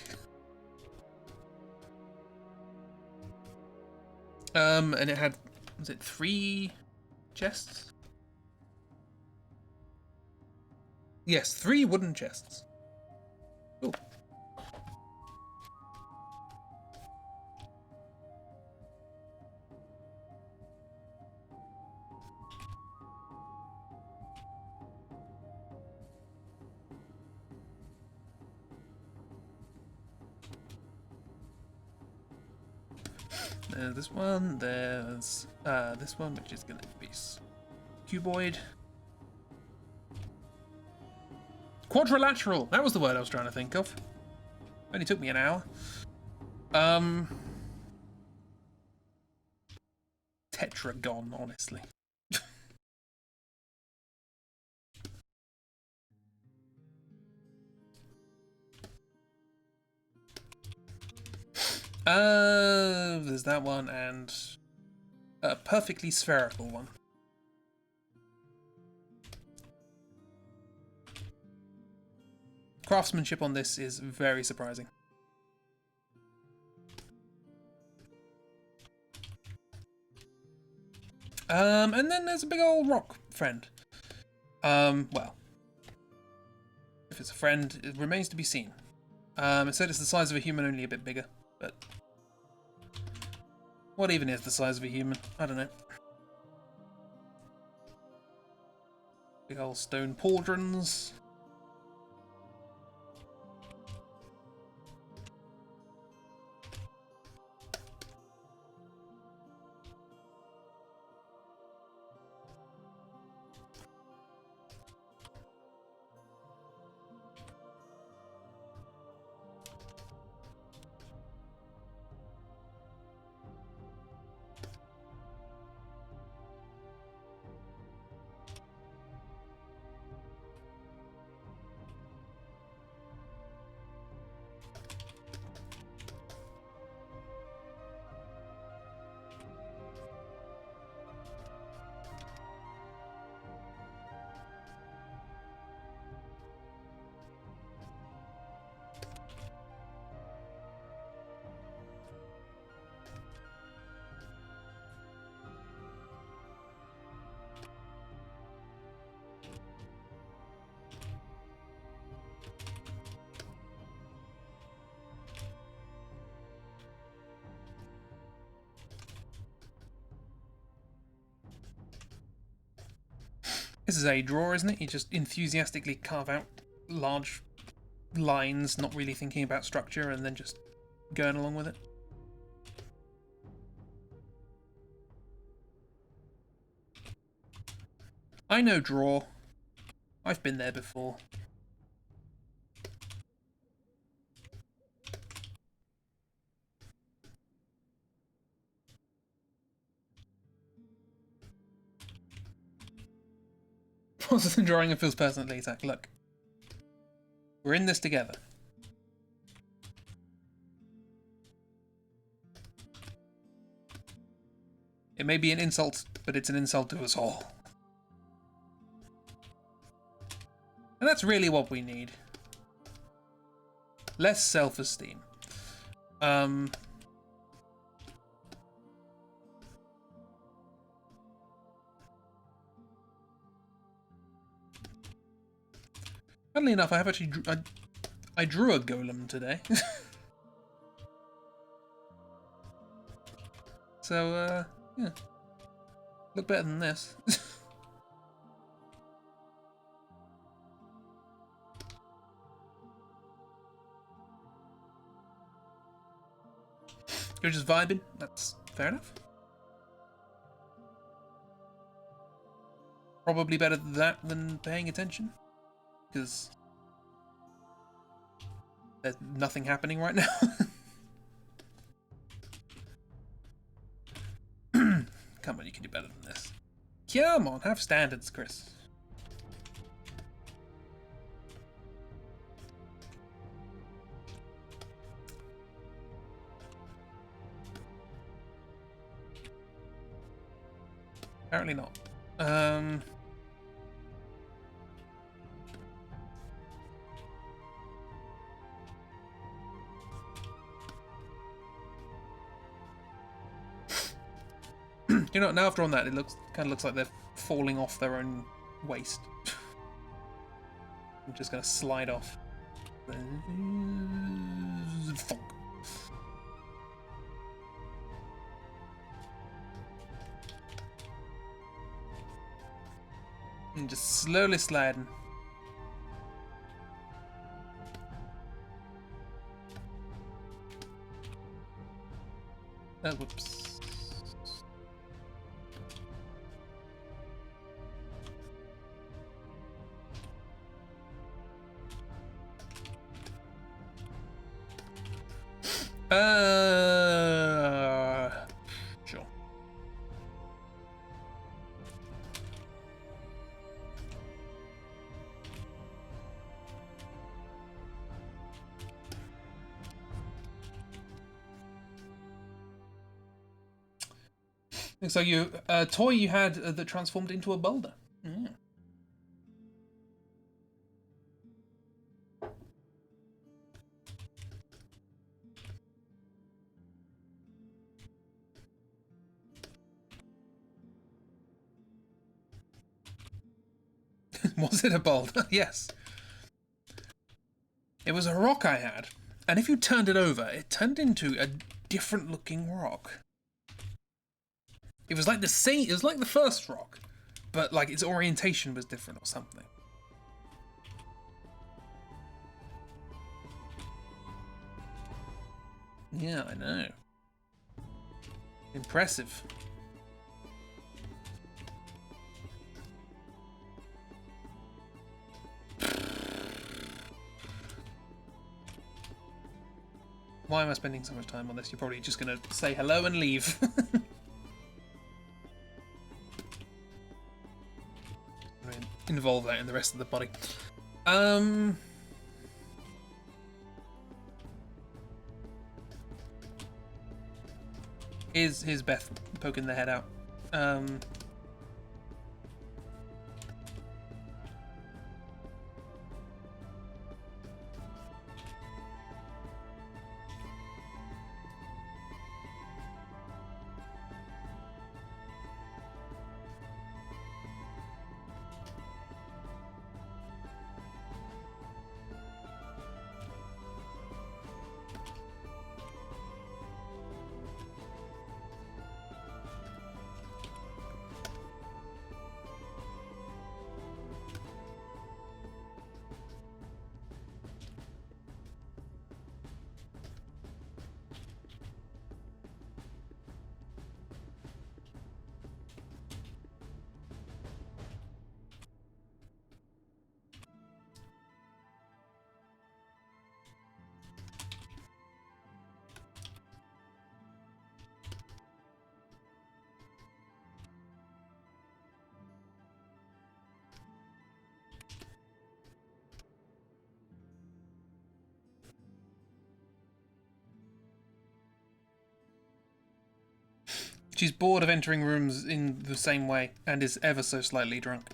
And it had, was it 3 chests? Yes, 3 wooden chests. Cool. There's this one, there's this one, which is going to be cuboid. Quadrilateral! That was the word I was trying to think of. Only took me an hour. Tetragon, honestly. There's that one and a perfectly spherical one. Craftsmanship on this is very surprising. And then there's a big old rock friend. Well, if it's a friend, it remains to be seen. It said it's the size of a human, only a bit bigger, but what even is the size of a human? I don't know. Big old stone pauldrons. This is a draw, isn't it? You just enthusiastically carve out large lines, not really thinking about structure, and then just going along with it. I know draw. I've been there before. Process and drawing and feels personally attack. Look. We're in this together. It may be an insult, but it's an insult to us all. And that's really what we need. Less self-esteem. Funnily enough, I have actually I drew a golem today. So, yeah. Look better than this. You're just vibing. That's fair enough. Probably better that than paying attention. Because there's nothing happening right now. Come on, you can do better than this. Come on, have standards, Chris. Apparently not. You know, now after on that, it kind of looks like they're falling off their own waist. I'm just gonna slide off. Thunk. And just slowly sliding. Oh, whoops. Sure. Looks like you a toy you had that transformed into a boulder. Yeah. Was it a boulder? Yes. It was a rock I had, and if you turned it over, it turned into a different looking rock. It was like the same, it was like the first rock, but like its orientation was different or something. Yeah, I know. Impressive. Why am I spending so much time on this? You're probably just going to say hello and leave. Involve that in the rest of the body. Here's Beth poking their head out. She's bored of entering rooms in the same way and is ever so slightly drunk.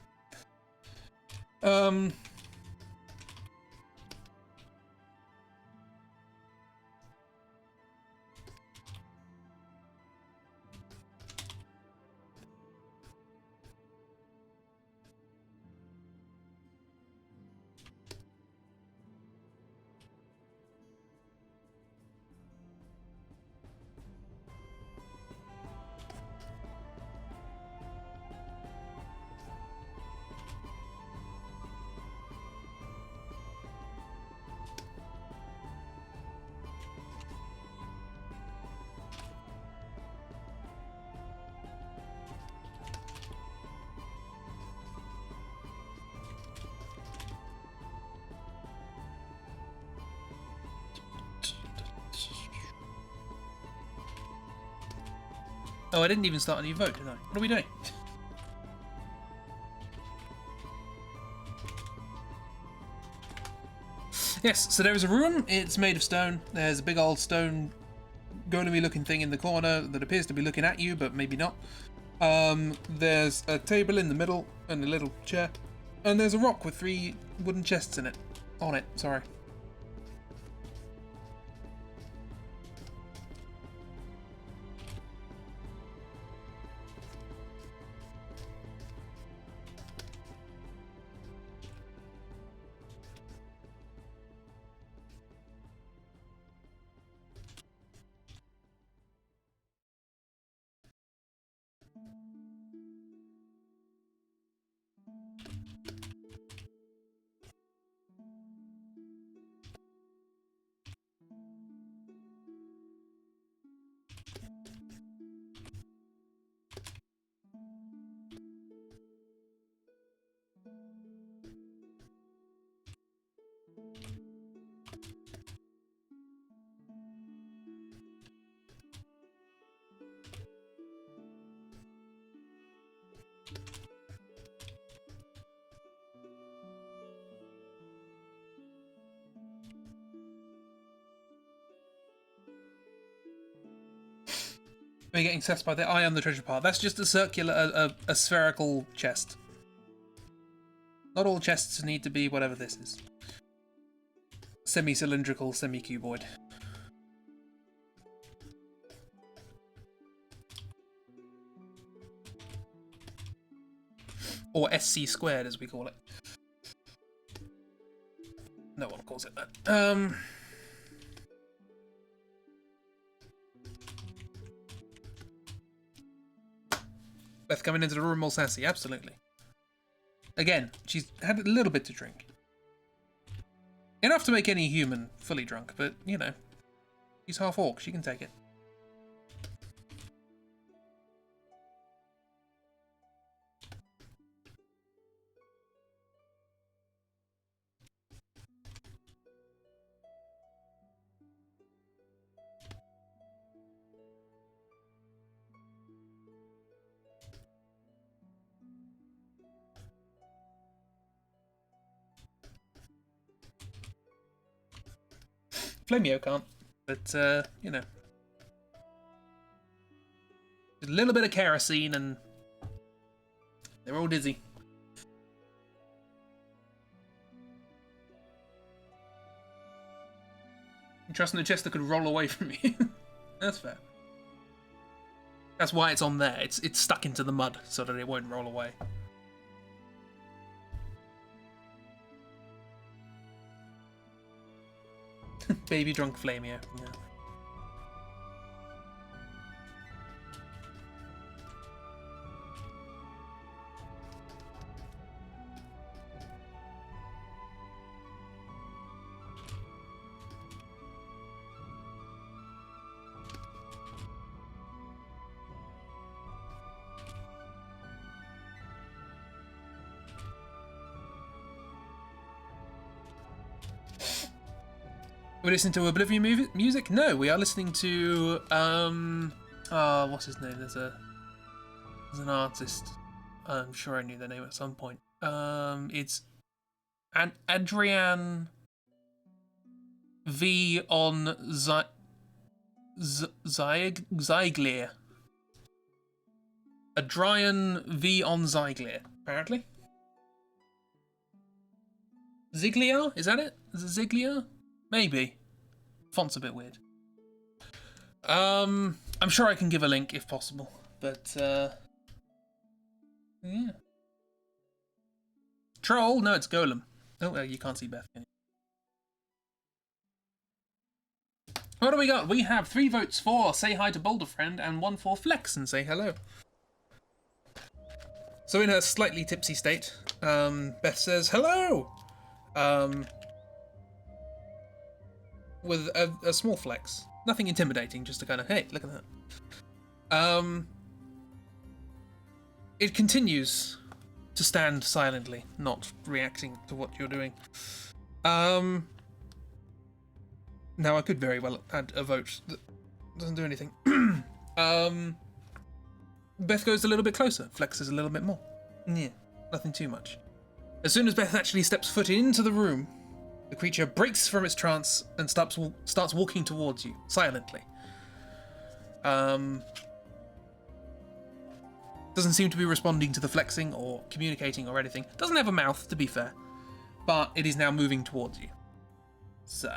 Oh, I didn't even start a new vote, did I? What are we doing? Yes, so there is a room. It's made of stone. There's a big old stone golem-y looking thing in the corner that appears to be looking at you, but maybe not. There's a table in the middle and a little chair. And there's a rock with 3 wooden chests in it. On it, sorry. We're getting assessed by the eye on the treasure pile. That's just a circular, a spherical chest. Not all chests need to be whatever this is. Semi-cylindrical, semi-cuboid. Or SC squared, as we call it. No one calls it that. Beth coming into the room all sassy, absolutely. Again, she's had a little bit to drink. Enough to make any human fully drunk, but, you know, she's half orc, she can take it. Flamio can't, but, you know. A little bit of kerosene and they're all dizzy. You trusting the chest that could roll away from you? That's fair. That's why it's on there. It's stuck into the mud so that it won't roll away. Baby drunk Flamio. Yeah. We listen to Oblivion music? No, we are listening to what's his name? There's an artist. I'm sure I knew their name at some point. It's Adrian V on Zyglier. a Dryan V on Zyglia, apparently. Ziglia? Is that it? Is it Ziglia? Maybe. Font's a bit weird. I'm sure I can give a link if possible, but yeah. Troll? No, it's Golem. Oh, well, you can't see Beth, can you? What do we got? We have 3 votes for Say Hi to Boulder Friend and 1 for Flex and Say Hello. So in her slightly tipsy state, Beth says hello, with a small flex. Nothing intimidating, just a kind of, hey, look at that. It continues to stand silently, not reacting to what you're doing. Now I could very well add a vote that doesn't do anything. Beth goes a little bit closer, flexes a little bit more. Yeah, nothing too much. As soon as Beth actually steps foot into the room, the creature breaks from its trance and starts walking towards you, silently. Doesn't seem to be responding to the flexing or communicating or anything. Doesn't have a mouth, to be fair. But it is now moving towards you. So...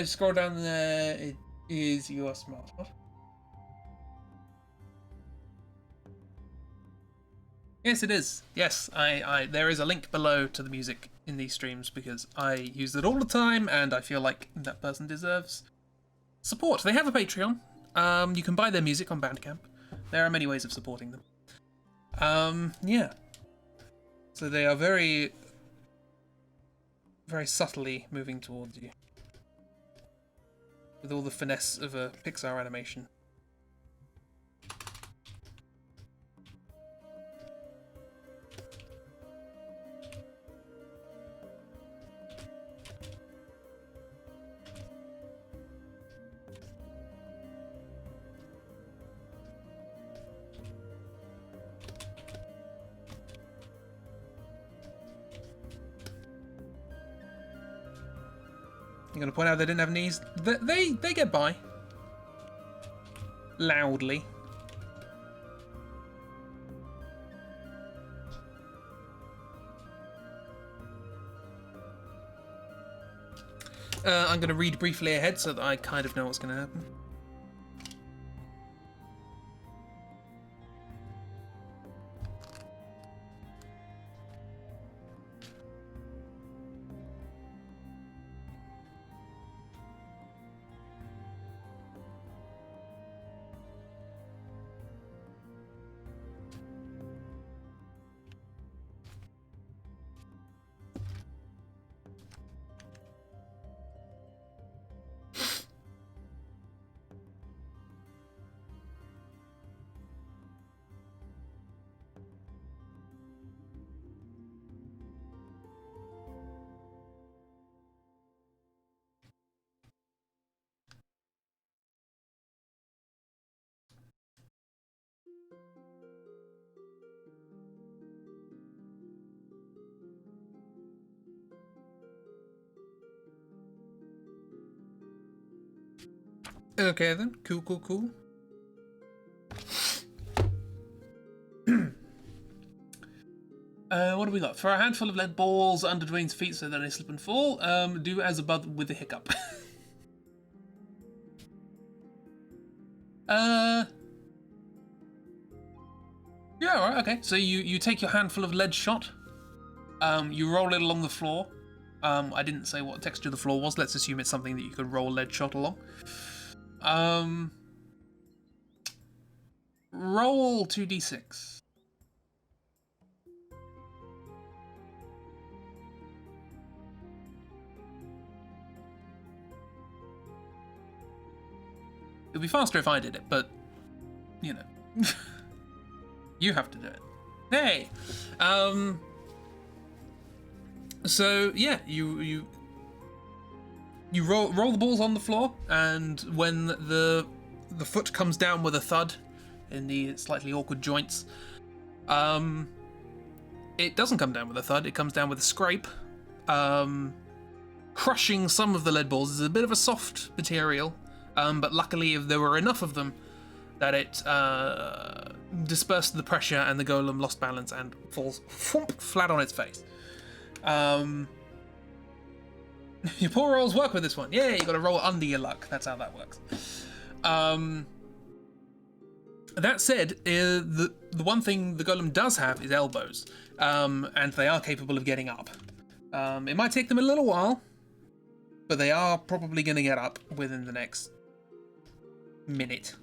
scroll down there. It is your smartphone. Yes, it is. Yes, there is a link below to the music in these streams because I use it all the time and I feel like that person deserves support. They have a Patreon. You can buy their music on Bandcamp. There are many ways of supporting them. Yeah. So they are very, very subtly moving towards you. With all the finesse of a Pixar animation. You're going to point out they didn't have knees? They get by. Loudly. I'm going to read briefly ahead so that I kind of know what's going to happen. Okay then, cool. What do we got? For a handful of lead balls under Dwayne's feet so that they slip and fall, do as above with a hiccup. Yeah, alright, okay. So you take your handful of lead shot, you roll it along the floor. I didn't say what texture the floor was, let's assume it's something that you could roll lead shot along. Roll 2d6. It'd be faster if I did it, but, you know. You have to do it. Hey! So, yeah, you roll the balls on the floor, and when the foot comes down with a thud in the slightly awkward joints, it doesn't come down with a thud, it comes down with a scrape. Crushing some of the lead balls is a bit of a soft material, but luckily there were enough of them that it dispersed the pressure and the golem lost balance and falls flat on its face. Your poor rolls work with this one. Yeah, you got to roll under your luck. That's how that works. That said, the one thing the golem does have is elbows, and they are capable of getting up. It might take them a little while, but they are probably going to get up within the next minute.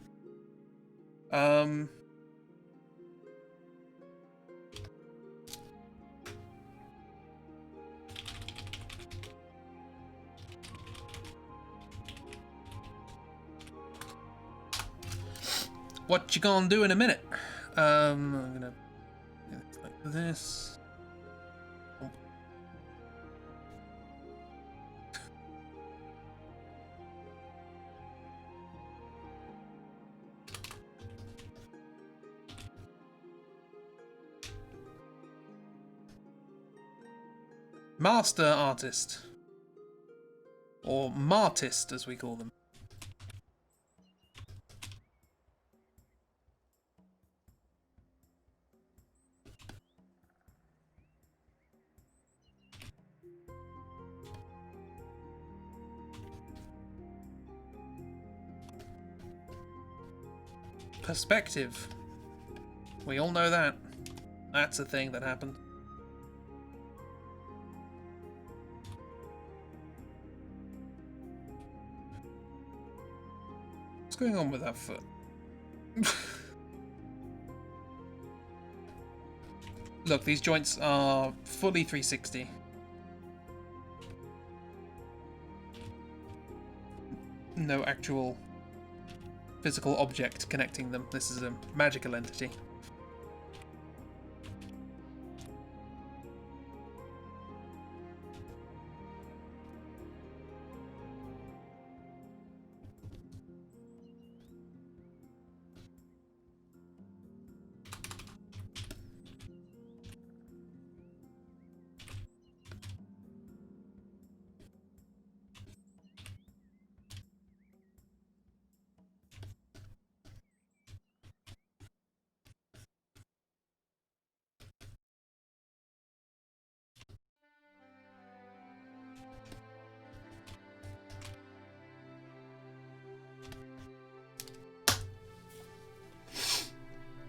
What you gonna do in a minute? I'm gonna do it like this. Master artist, or martist as we call them. Perspective. We all know that. That's a thing that happened. What's going on with that foot? Look, these joints are fully 360. No actual physical object connecting them. This is a magical entity.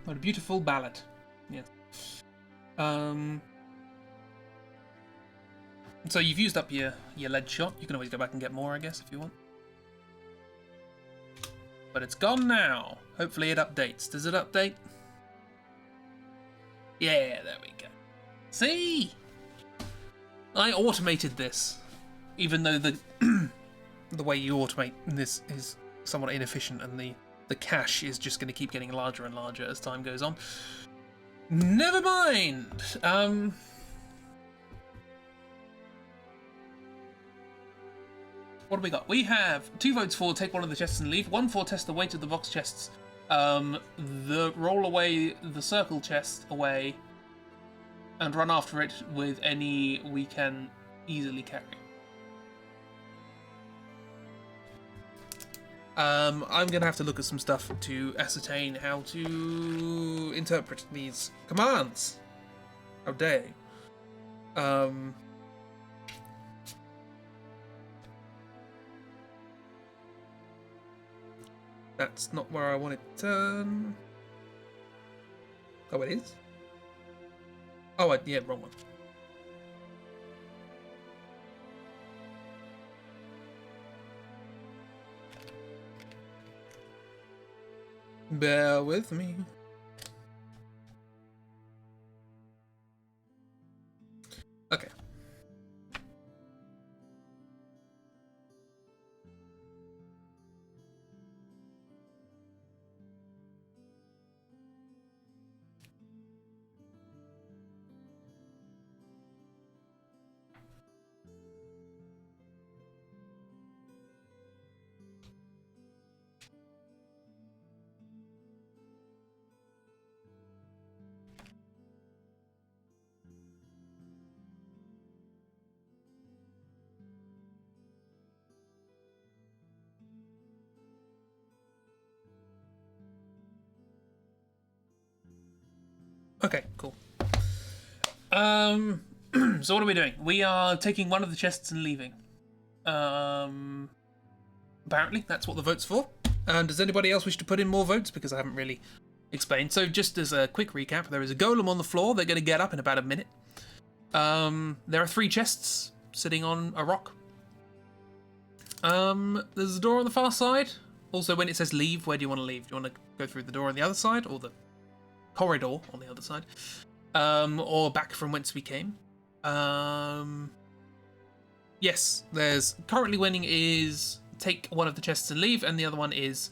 What a beautiful ballad. Yes. So you've used up your lead shot. You can always go back and get more, I guess, if you want. But it's gone now. Hopefully it updates. Does it update? Yeah, there we go. See? I automated this. Even though the the way you automate this is somewhat inefficient and the cache is just going to keep getting larger and larger as time goes on. Never mind. What do we got? We have 2 votes for take one of the chests and leave, 1 for test the weight of the box chests, the roll away the circle chest away, and run after it with any we can easily carry. I'm going to have to look at some stuff to ascertain how to interpret these commands. How dare you. That's not where I want it to turn. Oh, it is? Oh, yeah, wrong one. Bear with me. Okay. Okay, cool. So what are we doing? We are taking one of the chests and leaving. Apparently, that's what the vote's for. Does anybody else wish to put in more votes? Because I haven't really explained. So just as a quick recap, there is a golem on the floor. They're going to get up in about a minute. There are 3 chests sitting on a rock. There's a door on the far side. Also, when it says leave, where do you want to leave? Do you want to go through the door on the other side, or the corridor on the other side? Or back from whence we came? Yes, there's currently winning is take one of the chests and leave, and the other one is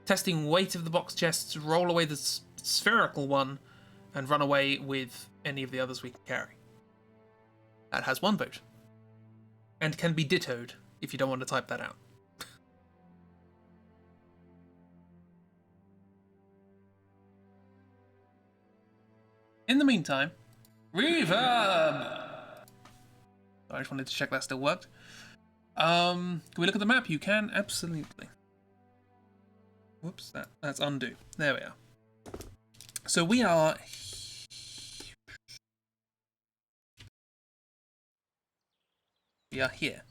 testing weight of the box chests, roll away the spherical one, and run away with any of the others we can carry. That has 1 vote. And can be dittoed if you don't want to type that out. In the meantime, reverb! I just wanted to check that still worked. Can we look at the map? You can, absolutely. Whoops, that's undo. There we are. So we are... We are here.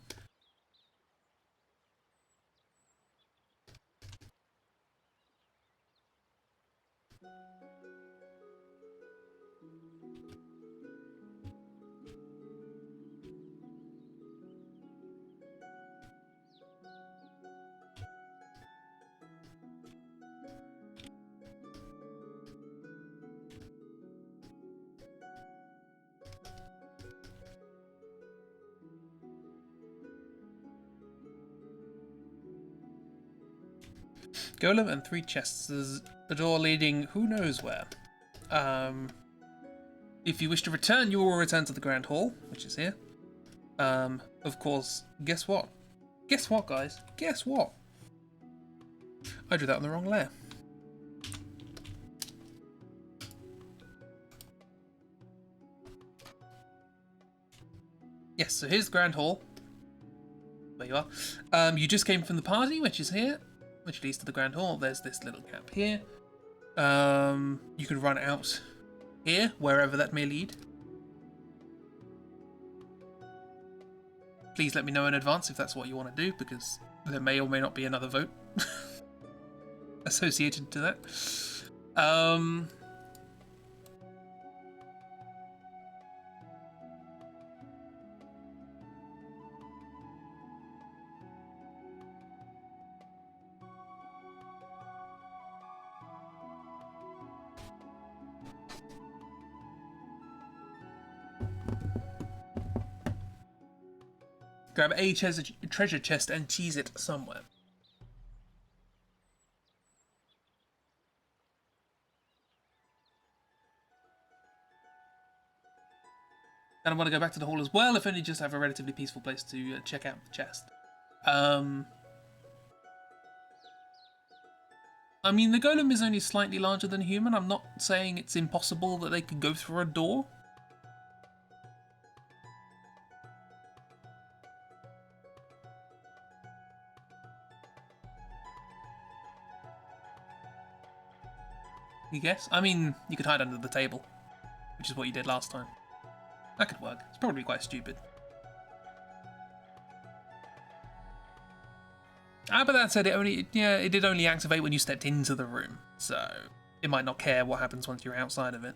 Golem and 3 chests. There's a door leading who knows where. If you wish to return, you will return to the Grand Hall, which is here. Of course, guess what? Guess what, guys? Guess what? I drew that on the wrong layer. Yes, so here's the Grand Hall. There you are. You just came from the party, which is here, which leads to the Grand Hall. There's this little gap here. You can run out here, wherever that may lead. Please let me know in advance if that's what you want to do, because there may or may not be another vote associated to that. Grab a treasure chest and cheese it somewhere. And I want to go back to the hall as well, if only just to have a relatively peaceful place to check out the chest. I mean, the golem is only slightly larger than a human. I'm not saying it's impossible that they could go through a door. You guess? I mean, you could hide under the table, which is what you did last time. That could work. It's probably quite stupid. But that said, it did only activate when you stepped into the room, so it might not care what happens once you're outside of it.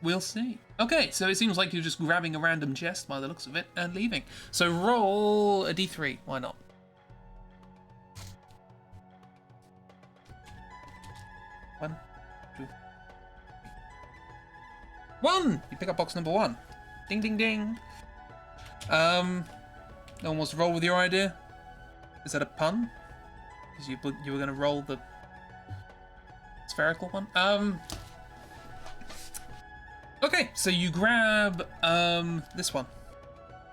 We'll see. Okay, so it seems like you're just grabbing a random chest by the looks of it and leaving. So roll a d3. Why not? One, two, 1! You pick up box number 1. Ding, ding, ding. No one wants to roll with your idea? Is that a pun? Because you were going to roll the spherical one? Okay, so you grab this one.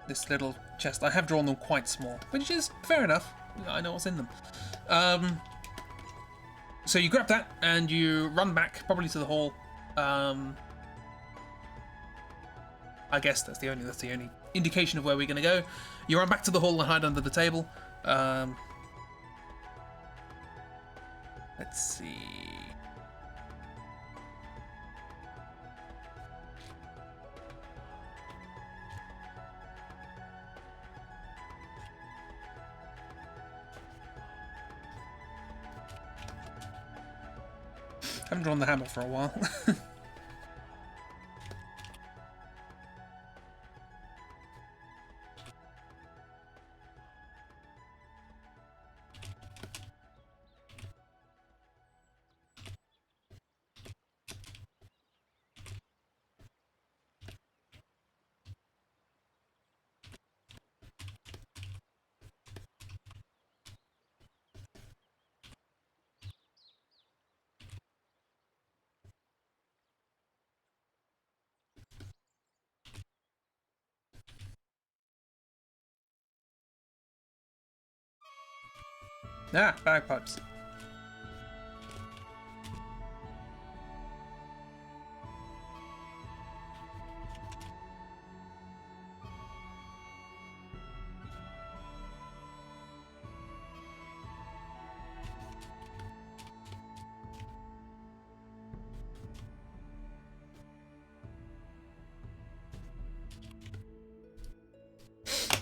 This little chest. I have drawn them quite small, which is fair enough. I know what's in them. So you grab that and you run back, probably to the hall. I guess that's the only indication of where we're going to go. You run back to the hall and hide under the table. Let's see. Haven't drawn the hammer for a while. Ah, bagpipes.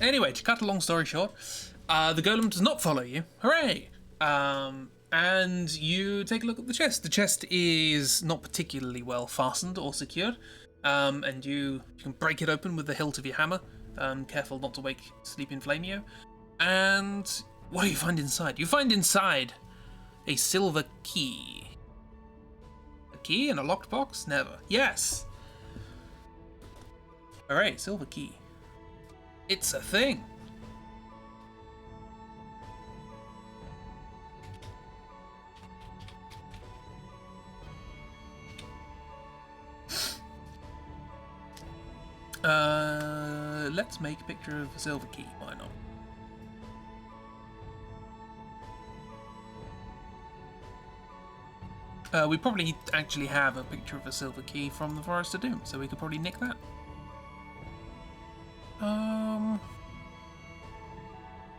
Anyway, to cut a long story short, the golem does not follow you. Hooray! And you take a look at the chest. The chest is not particularly well fastened or secured, and you can break it open with the hilt of your hammer. Careful not to wake sleeping Flamio. And what do you find inside? You find inside a silver key. A key in a locked box? Never. Yes! Hooray, silver key. It's a thing. Let's make a picture of a silver key. Why not? We probably actually have a picture of a silver key from the Forest of Doom, so we could probably nick that.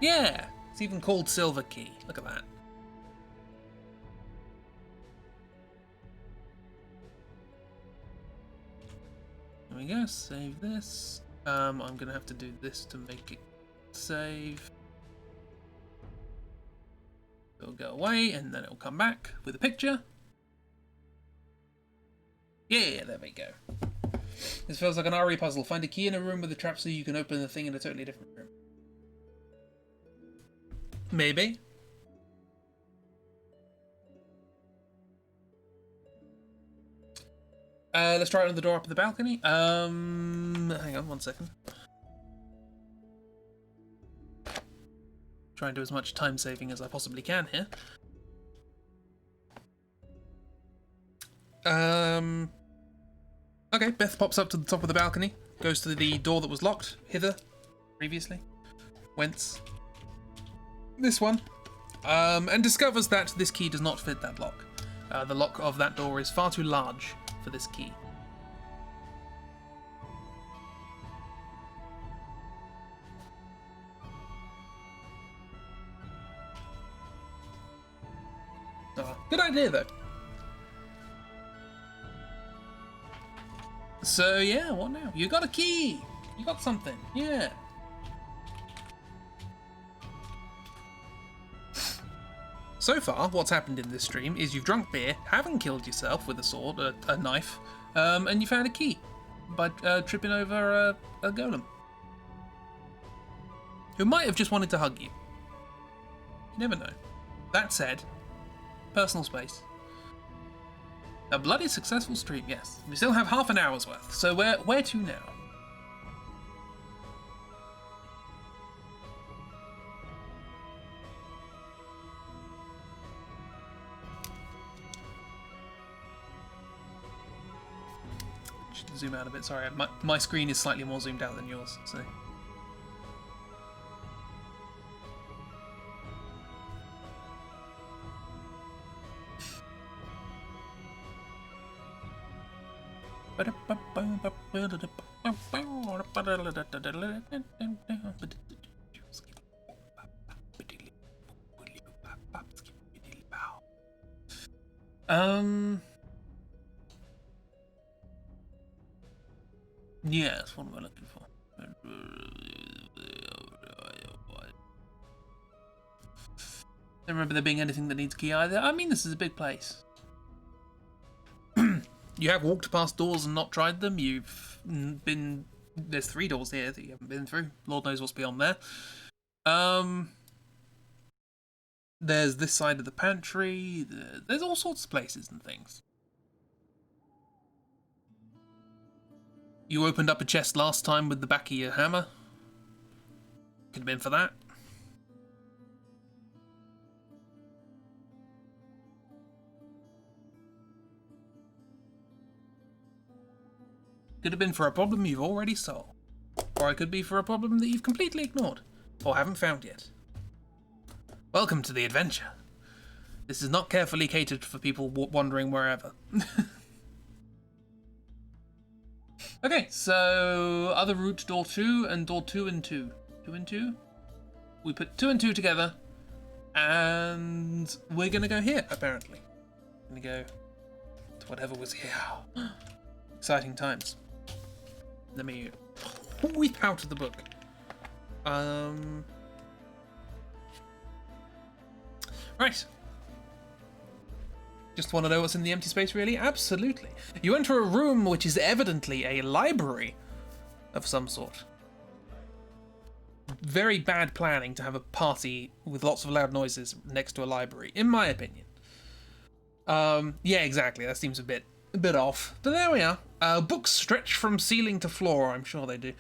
Yeah, it's even called Silver Key. Look at that. There we go, save this. I'm gonna have to do this to make it save. It'll go away and then it'll come back with a picture. Yeah, there we go. This feels like an RE puzzle. Find a key in a room with a trap so you can open the thing in a totally different room. Maybe. Let's try another door up at the balcony. Hang on 1 second. Try and do as much time saving as I possibly can here. Okay, Beth pops up to the top of the balcony, goes to the door that was locked hither previously. Whence? This one. And discovers that this key does not fit that lock. The lock of that door is far too large for this key. Oh, good idea though. So yeah, what now? You got a key! You got something, yeah. So far, what's happened in this stream is you've drunk beer, haven't killed yourself with a sword, a knife, and you found a key by tripping over a golem. Who might have just wanted to hug you. You never know. That said, personal space. A bloody successful stream, yes. We still have half an hour's worth, so where to now? Should zoom out a bit, sorry. My screen is slightly more zoomed out than yours, so... Yes, what am I looking for? Don't remember there being anything that needs a key either. I mean, this is a big place. You have walked past doors and not tried them. You've been... There's 3 doors here that you haven't been through. Lord knows what's beyond there. There's this side of the pantry. There's all sorts of places and things. You opened up a chest last time with the back of your hammer. Could have been for that. Could have been for a problem you've already solved. Or it could be for a problem that you've completely ignored. Or haven't found yet. Welcome to the adventure. This is not carefully catered for people wandering wherever. Okay, so other route, door 2 and door 2 and 2. 2 and 2? We put 2 and 2 together. And we're going to go here, apparently. Going to go to whatever was here. Exciting times. Let me whip out of the book. Right. Just want to know what's in the empty space, really? Absolutely. You enter a room which is evidently a library of some sort. Very bad planning to have a party with lots of loud noises next to a library, in my opinion. Yeah, exactly. That seems a bit off. But there we are. Books stretch from ceiling to floor. I'm sure they do.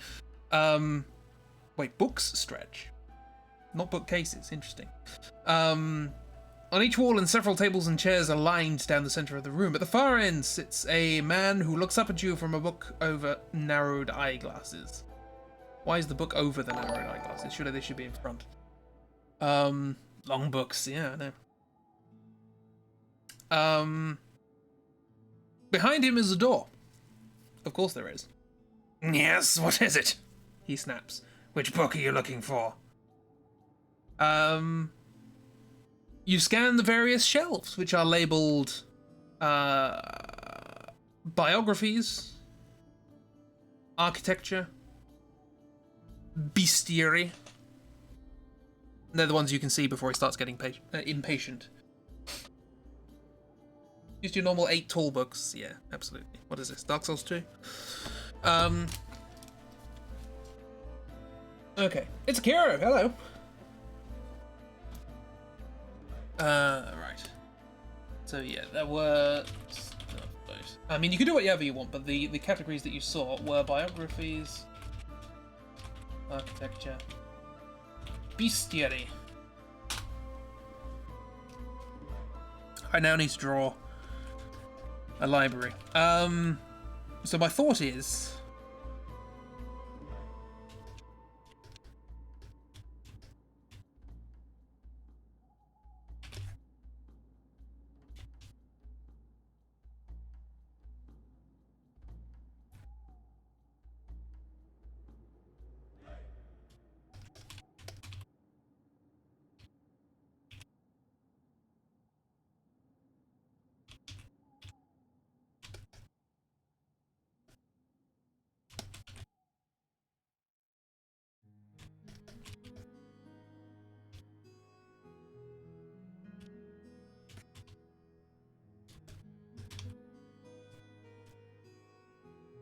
Wait, books stretch? Not bookcases. Interesting. On each wall and several tables and chairs are lined down the centre of the room. At the far end sits a man who looks up at you from a book over narrowed eyeglasses. Why is the book over the narrowed eyeglasses? Surely they should be in front. Long books. Yeah, I know. Behind him is a door. Of course there is. Yes, what is it? He snaps. Which book are you looking for? You scan the various shelves, which are labelled biographies, architecture, bestiary. They're the ones you can see before he starts getting impatient. Just your normal 8 tall books. Yeah, absolutely. What is this? Dark Souls 2? Okay. It's Akira. Hello. Right. So yeah, there were stuff. I mean, you could do whatever you want, but the categories that you saw were biographies, architecture, bestiary. I now need to draw a library. So my thought is...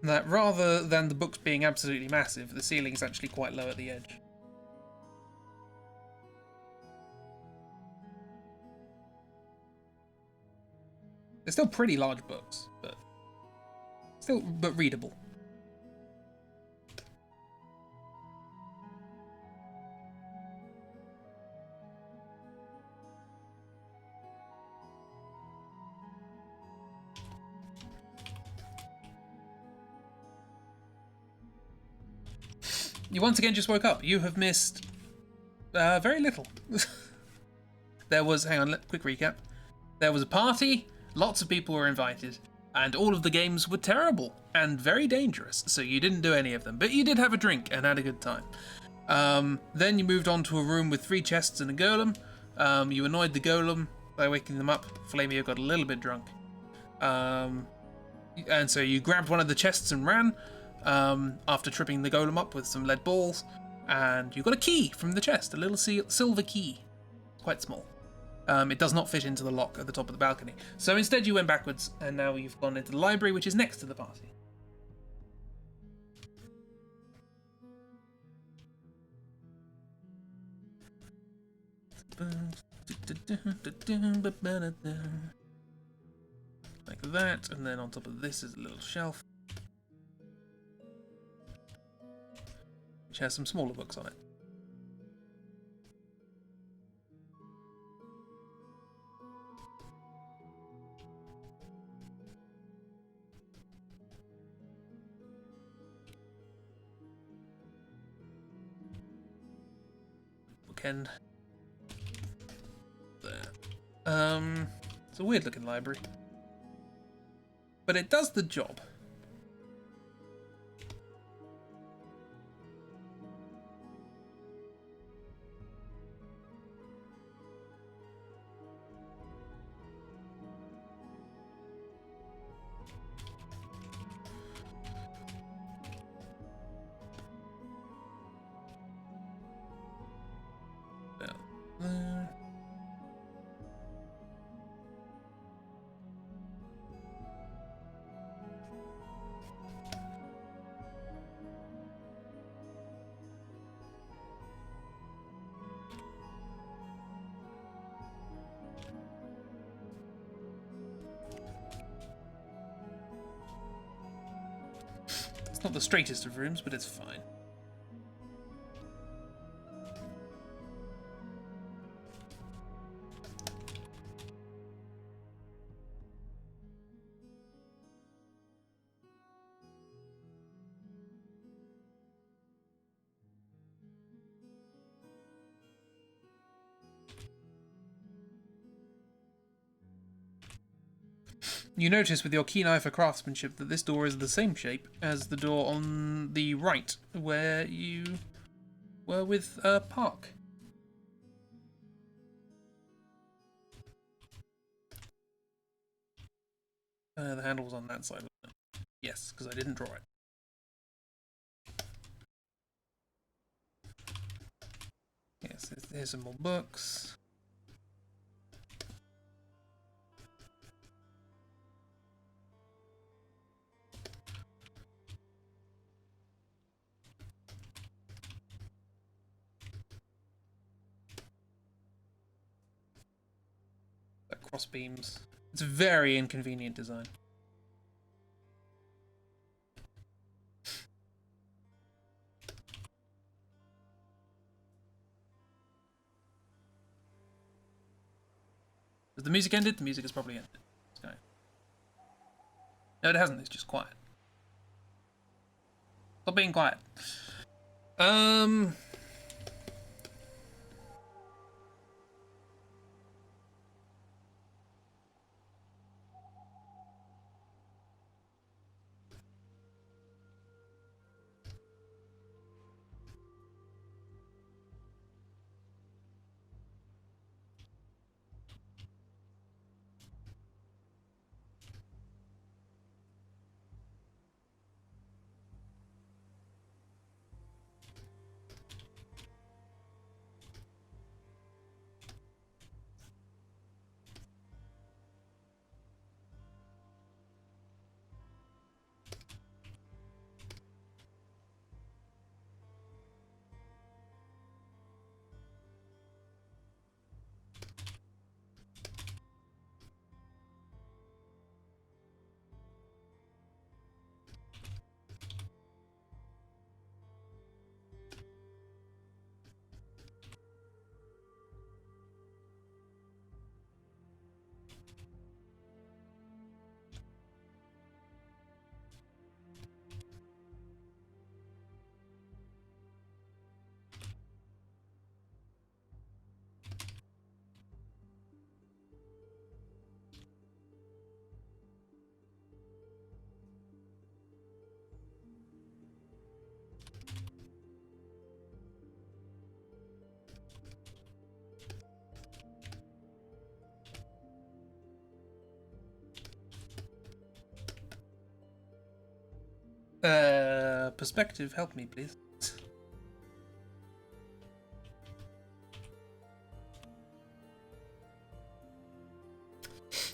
that rather than the books being absolutely massive, the ceiling is actually quite low at the edge. They're still pretty large books, but readable. You once again just woke up. You have missed very little. There was, hang on, quick recap. There was a party, lots of people were invited, and all of the games were terrible and very dangerous, so you didn't do any of them. But you did have a drink and had a good time. Then you moved on to a room with 3 chests and a golem. You annoyed the golem by waking them up. Flamio got a little bit drunk. And so you grabbed one of the chests and ran, after tripping the golem up with some lead balls, and you got a key from the chest, a little silver key. Quite small. It does not fit into the lock at the top of the balcony. So instead you went backwards, and now you've gone into the library, which is next to the party. Like that, and then on top of this is a little shelf, which has some smaller books on it. Bookend. There. It's a weird looking library, but it does the job. There. It's not the straightest of rooms, but it's fine. You notice with your keen eye for craftsmanship that this door is the same shape as the door on the right, where you were with Park. The handle was on that side, wasn't it? Yes, because I didn't draw it. Yes, here's some more books. Cross beams. It's a very inconvenient design. Has the music ended? The music has probably ended. No, it hasn't. It's just quiet. Stop being quiet. Perspective, help me, please.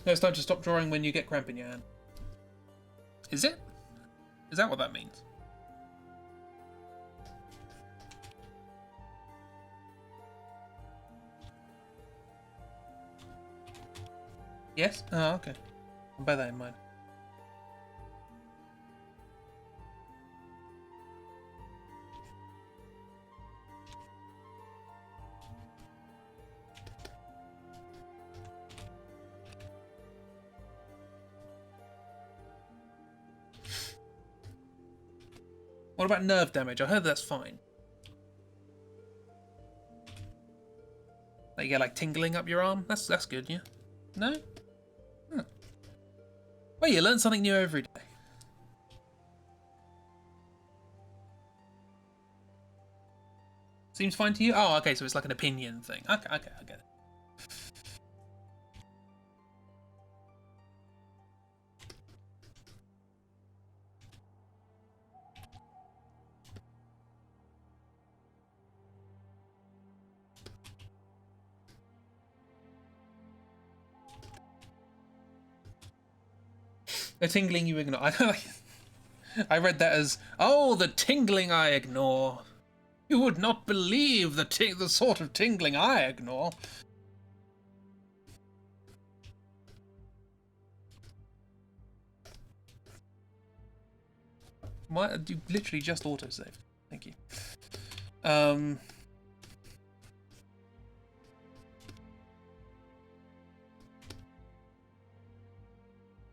No, it's time to stop drawing when you get cramp in your hand. Is it? Is that what that means? Yes? Oh, okay. I'll bear that in mind. What about nerve damage? I heard that's fine. Like you get like tingling up your arm? That's good, yeah? No? Huh. Well, you learn something new every day. Seems fine to you? Oh, okay, so it's like an opinion thing. Okay, I get it. The tingling you ignore. I read that as, oh, the tingling I ignore. You would not believe the sort of tingling I ignore. What? You literally just autosaved. Thank you.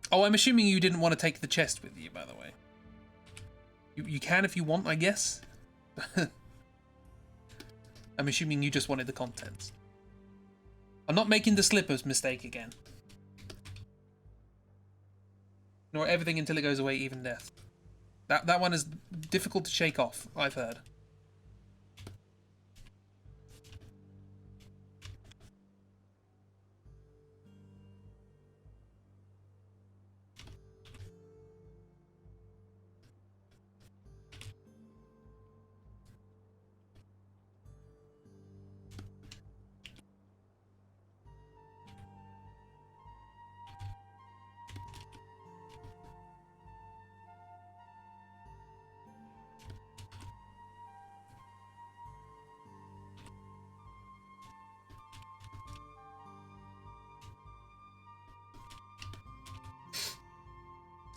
Oh, I'm assuming you didn't want to take the chest with you, by the way. You can if you want, I guess. I'm assuming you just wanted the contents. I'm not making the slippers mistake again. Nor everything until it goes away, even death. That one is difficult to shake off, I've heard.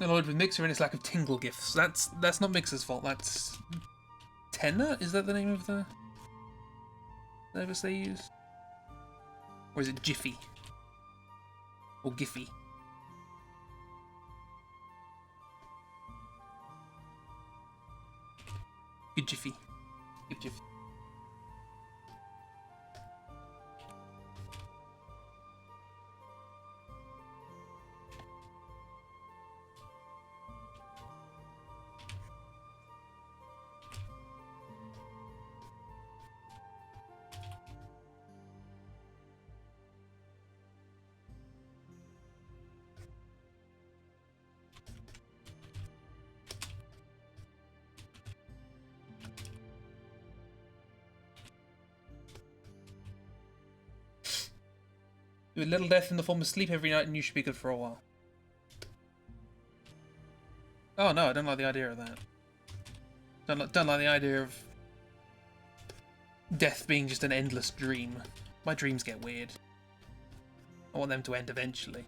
Annoyed with Mixer and its lack of tingle gifts. That's not Mixer's fault. That's Tenor. Is that the name of the service they use, or is it Jiffy or Giffy? Good Jiffy. Good Jiffy. Do a little death in the form of sleep every night and you should be good for a while. Oh no, I don't like the idea of that. Don't like the idea of death being just an endless dream. My dreams get weird. I want them to end eventually.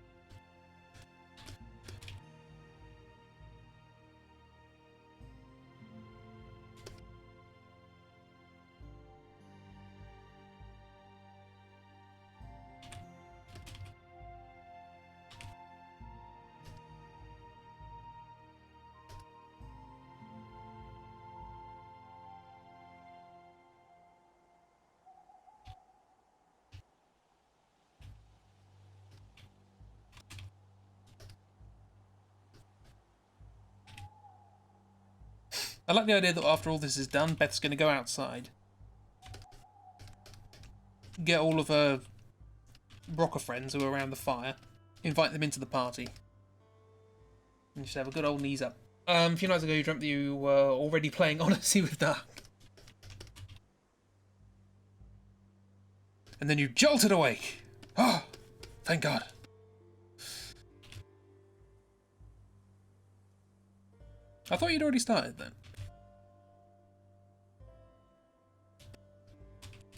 I like the idea that after all this is done, Beth's going to go outside, get all of her rocker friends who are around the fire, invite them into the party, and just have a good old knees up. A few nights ago, you dreamt that you were already playing Odyssey with Dark. And then you jolted awake. Oh, thank God. I thought you'd already started then.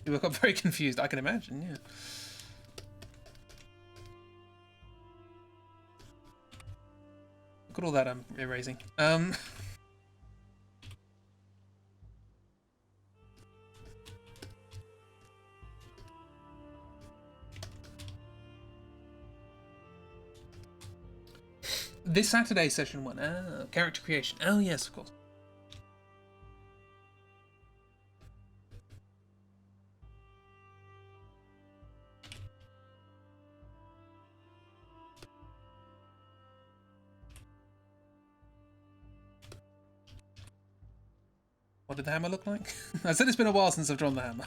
You woke up very confused, I can imagine, yeah. Look at all that I'm erasing. This Saturday, session 1. Character creation. Oh, yes, of course. What did the hammer look like? I said it's been a while since I've drawn the hammer.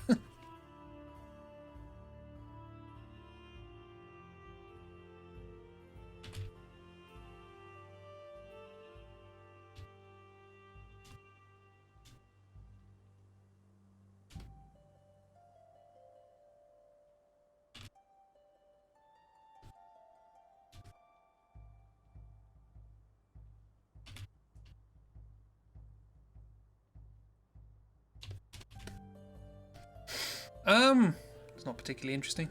It's not particularly interesting.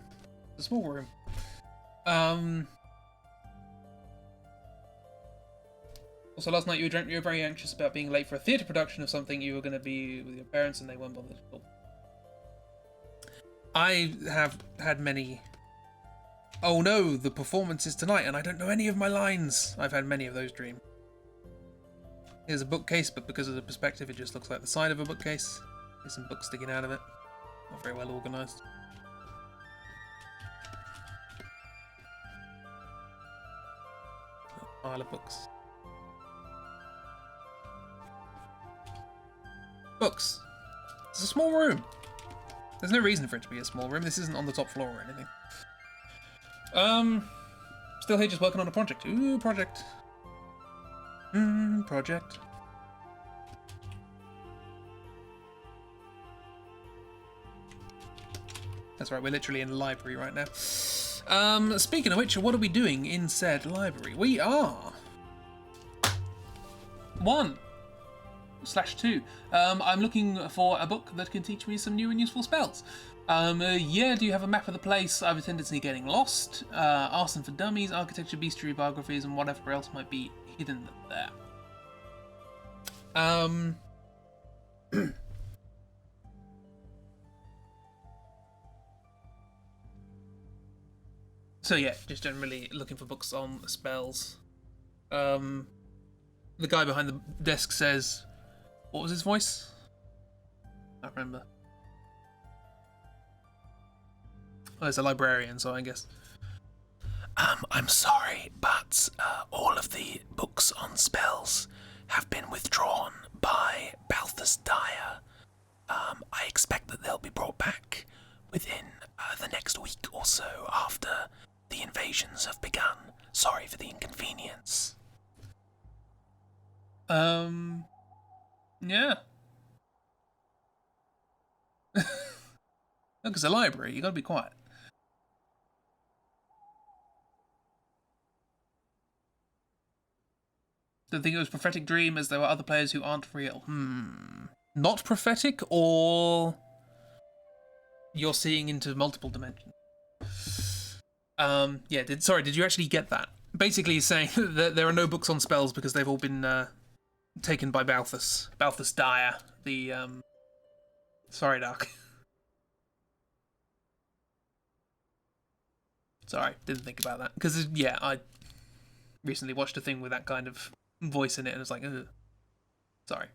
It's a small room. Also, last night you dreamt you were very anxious about being late for a theatre production of something. You were going to be with your parents and they weren't bothered at all. I have had many... Oh no, the performance is tonight and I don't know any of my lines. I've had many of those dreams. Here's a bookcase, but because of the perspective it just looks like the side of a bookcase. There's some books sticking out of it. Not very well organised. Pile of books. Books. It's a small room. There's no reason for it to be a small room. This isn't on the top floor or anything. Still here just working on a project. Ooh, project. Project. That's right, we're literally in the library right now. Speaking of which, what are we doing in said library? We are... 1/2. I'm looking for a book that can teach me some new and useful spells. Yeah, do you have a map of the place? I have a tendency getting lost. Arson for Dummies, Architecture, Bestiary, Biographies, and whatever else might be hidden there. So yeah, just generally looking for books on spells. The guy behind the desk says, what was his voice? I can't remember. Oh, it's a librarian, so I guess. I'm sorry, but all of the books on spells have been withdrawn by Balthus Dire. I expect that they'll be brought back within the next week or so after the invasions have begun. Sorry for the inconvenience. Yeah. Look, it's a library, you gotta be quiet. Don't think it was prophetic dream as there were other players who aren't real. Not prophetic, or you're seeing into multiple dimensions. Yeah, did you actually get that? Basically he's saying that there are no books on spells because they've all been taken by Balthus Dire, the sorry, Dark. Sorry, didn't think about that. Because, yeah, I recently watched a thing with that kind of voice in it, and it's like, ugh. Sorry.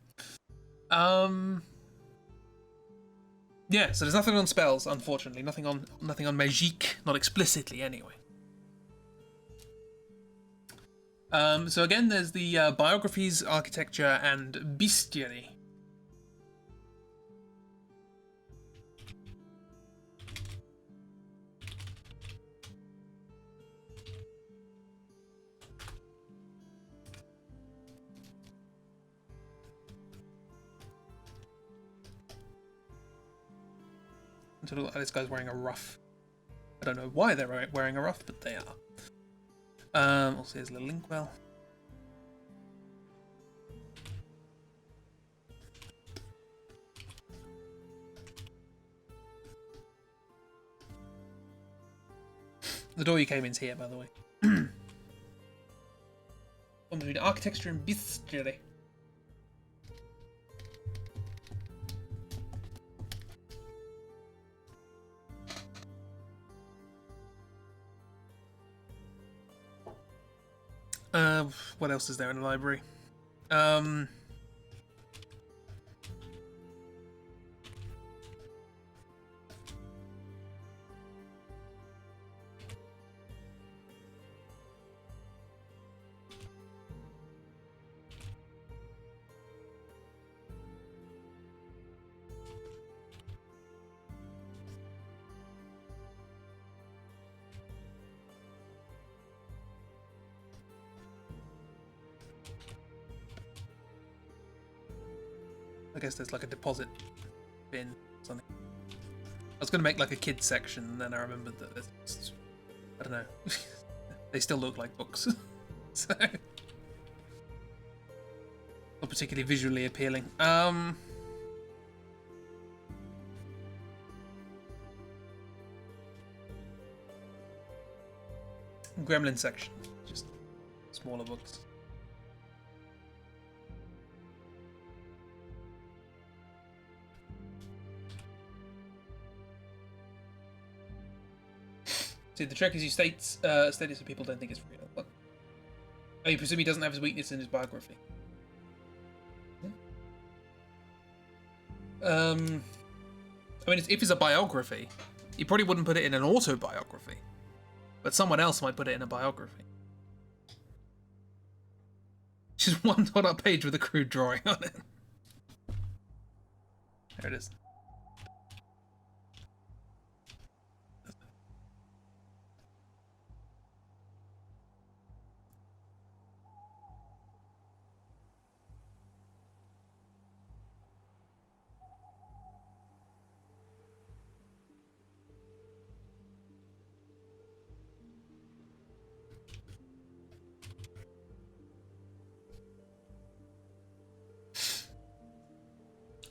Yeah, so there's nothing on spells, unfortunately. Nothing on magique, not explicitly, anyway. So again, there's the biographies, architecture, and bestiary. To look like this guy's wearing a ruff. I don't know why they're wearing a ruff, but they are. Also, here's a little inkwell. The door you came in's here, by the way. One between architecture and bestiary. What else is there in the library? I guess there's like a deposit bin or something. I was going to make like a kids section, and then I remembered that it's, I don't know. They still look like books. So not particularly visually appealing. Gremlin section, just smaller books. See, the trick is you state it so people don't think it's real. What? Oh, you presume he doesn't have his weakness in his biography. I mean, if it's a biography, he probably wouldn't put it in an autobiography, but someone else might put it in a biography. Just one dot-up page with a crude drawing on it. There it is.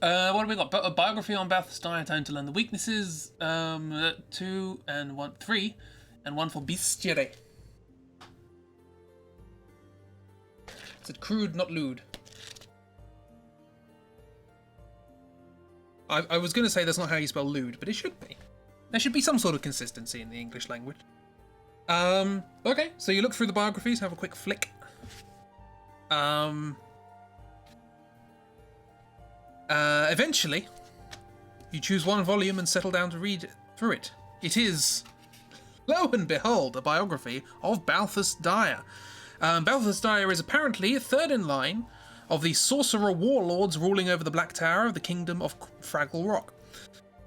What have we got? A biography on Balthus Dire, time to learn the weaknesses. 2 and 1, 3, and 1 for bestiary. Is it crude, not lewd? I was going to say that's not how you spell lewd, but it should be. There should be some sort of consistency in the English language. Okay, so you look through the biographies, have a quick flick. Eventually, you choose one volume and settle down to read through it. It is, lo and behold, a biography of Balthus Dire. Balthus Dire is apparently third in line of the sorcerer warlords ruling over the Black Tower of the Kingdom of Fraggle Rock.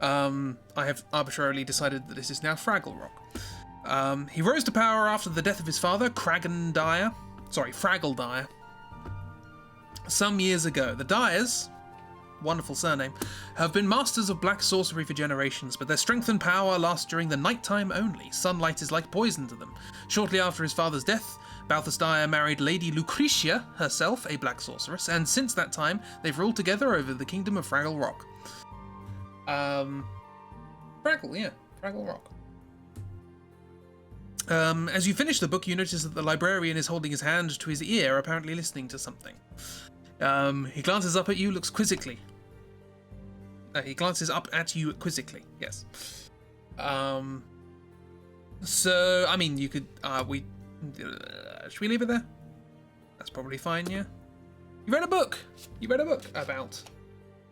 I have arbitrarily decided that this is now Fraggle Rock. He rose to power after the death of his father, Fraggle Dire, some years ago. The Dires, wonderful surname, have been masters of black sorcery for generations, but their strength and power last during the nighttime only. Sunlight is like poison to them. Shortly after his father's death, Balthus Dire married Lady Lucretia, herself a black sorceress, and since that time, they've ruled together over the kingdom of Fraggle Rock. Fraggle Rock. As you finish the book, you notice that the librarian is holding his hand to his ear, apparently listening to something. He glances up at you, looks quizzically. He glances up at you quizzically, yes. So, I mean, you could, should we leave it there? That's probably fine, yeah. You read a book! You read a book about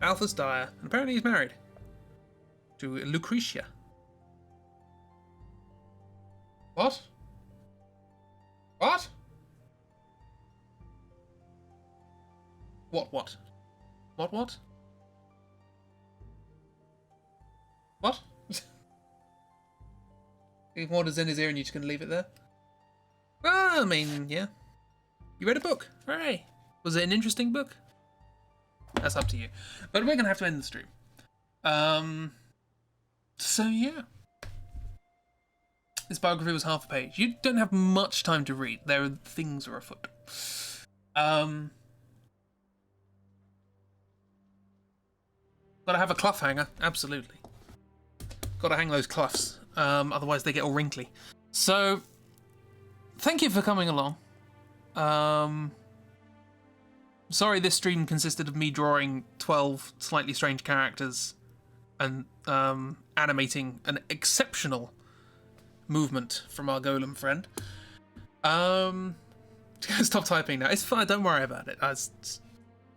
Balthus Dire, and apparently he's married to Lucretia. What? What? What? What? What? He wanders in his ear and you're just going to leave it there? I mean, yeah. You read a book. Hooray. Was it an interesting book? That's up to you. But we're going to have to end the stream. So yeah. This biography was half a page. You don't have much time to read. There are things are afoot. Gotta have a cloth hanger, absolutely. Gotta hang those cloths, otherwise they get all wrinkly. So, thank you for coming along. Sorry this stream consisted of me drawing 12 slightly strange characters and animating an exceptional movement from our golem friend. Stop typing now. It's fine, don't worry about it.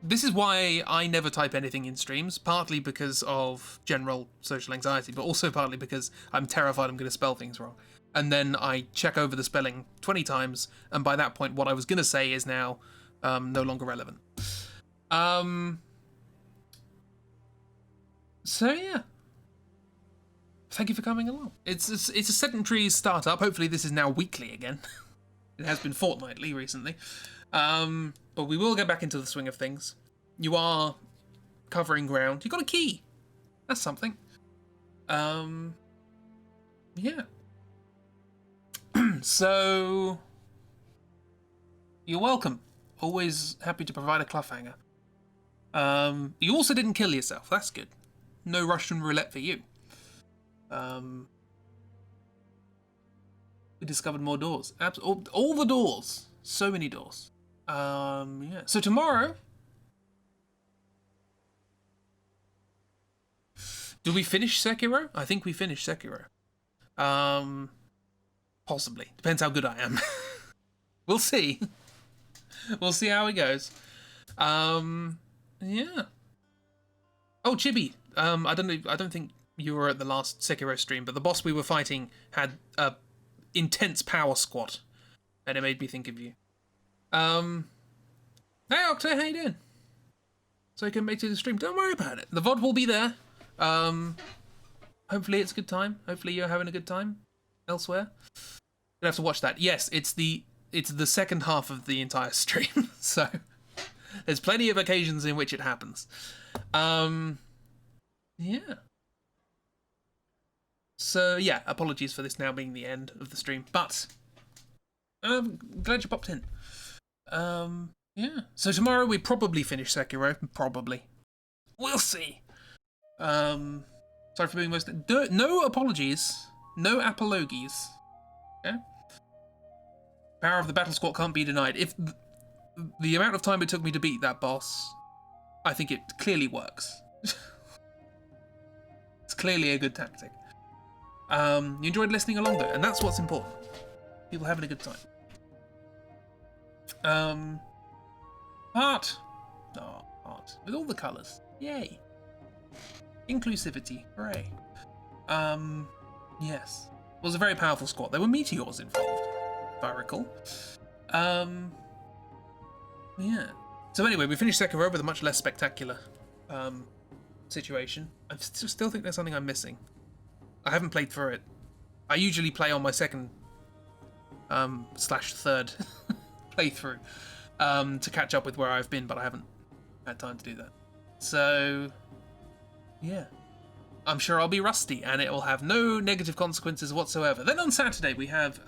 This is why I never type anything in streams, partly because of general social anxiety, but also partly because I'm terrified I'm going to spell things wrong. And then I check over the spelling 20 times, and by that point what I was going to say is now no longer relevant. So yeah. Thank you for coming along. It's a sedentary startup. Hopefully this is now weekly again. It has been fortnightly recently. But we will get back into the swing of things. You are covering ground. You got a key. That's something. Yeah. So you're welcome. Always happy to provide a cloth hanger. You also didn't kill yourself. That's good. No Russian roulette for you. We discovered more doors. All the doors. So many doors. Yeah. So tomorrow, do we finish Sekiro? I think we finished Sekiro. Possibly. Depends how good I am. We'll see. We'll see how it goes. Yeah. Oh, Chibi. I don't think you were at the last Sekiro stream, but the boss we were fighting had a intense power squat, and it made me think of you. Hey Octo, how you doing? So you can make it to the stream. Don't worry about it. The VOD will be there. Hopefully it's a good time. Hopefully you're having a good time elsewhere. You'll have to watch that. Yes, it's the second half of the entire stream, so there's plenty of occasions in which it happens. Yeah. So yeah, apologies for this now being the end of the stream, but I'm glad you popped in. Yeah. So tomorrow we probably finish Sekiro. Probably. We'll see. Sorry for being most... No apologies. No apologies. Okay? Power of the battle squad can't be denied. If the amount of time it took me to beat that boss, I think it clearly works. It's clearly a good tactic. You enjoyed listening along though, and that's what's important. People having a good time. Art. Oh, art. With all the colours. Yay. Inclusivity. Hooray. Yes. It was a very powerful squad. There were meteors involved, if I recall. Yeah. So anyway, we finished Sekiro with a much less spectacular situation. I still think there's something I'm missing. I haven't played through it. I usually play on my second / third playthrough to catch up with where I've been, but I haven't had time to do that. So yeah, I'm sure I'll be rusty, and it will have no negative consequences whatsoever. Then on Saturday we have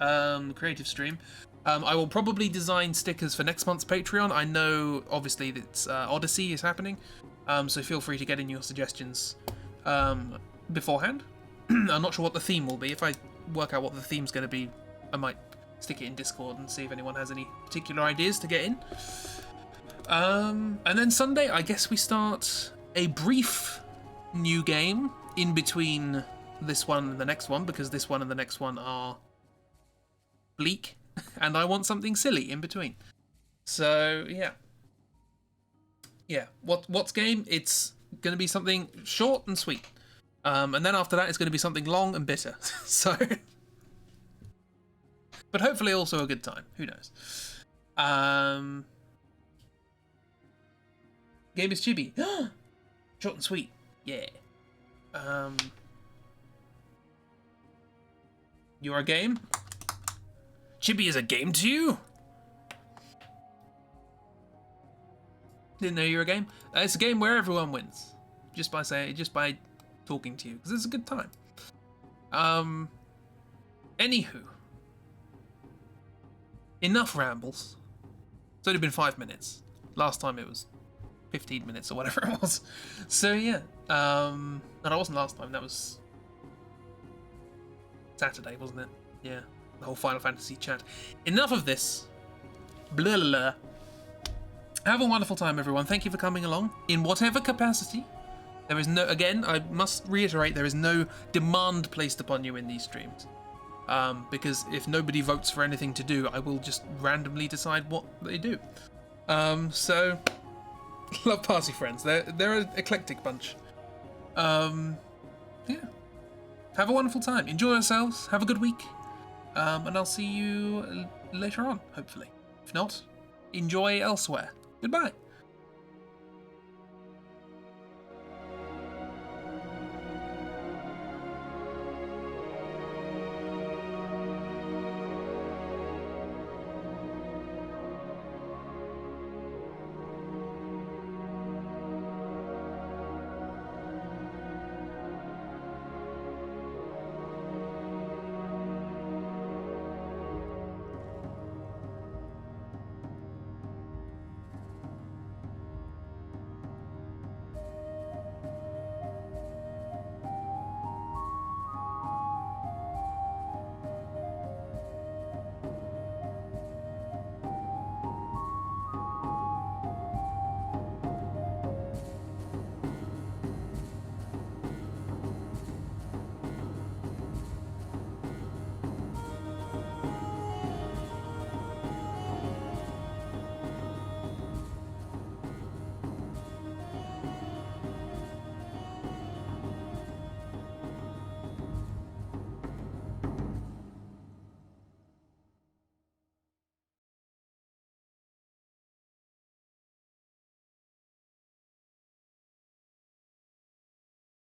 creative stream. I will probably design stickers for next month's Patreon. I know obviously that Odyssey is happening, so feel free to get in your suggestions beforehand. I'm not sure what the theme will be. If I work out what the theme's going to be, I might stick it in Discord and see if anyone has any particular ideas to get in. And then Sunday, I guess we start a brief new game in between this one and the next one, because this one and the next one are bleak, and I want something silly in between. So, yeah. Yeah, what's game? It's going to be something short and sweet. And then after that, it's going to be something long and bitter. So, but hopefully also a good time. Who knows? Game is chibi. Short and sweet. Yeah. You're a game? Chibi is a game to you? Didn't know you were a game? It's a game where everyone wins. Just by talking to you, because it's a good time. Anywho. Enough rambles. It's only been 5 minutes. Last time it was 15 minutes or whatever it was. So yeah. No, that wasn't last time. That was Saturday, wasn't it? Yeah. The whole Final Fantasy chat. Enough of this. Blah, blah, blah. Have a wonderful time, everyone. Thank you for coming along. In whatever capacity. There is no... Again, I must reiterate, there is no demand placed upon you in these streams. Because if nobody votes for anything to do, I will just randomly decide what they do. So, love party friends. They're an eclectic bunch. Yeah. Have a wonderful time. Enjoy yourselves. Have a good week. And I'll see you later on, hopefully. If not, enjoy elsewhere. Goodbye.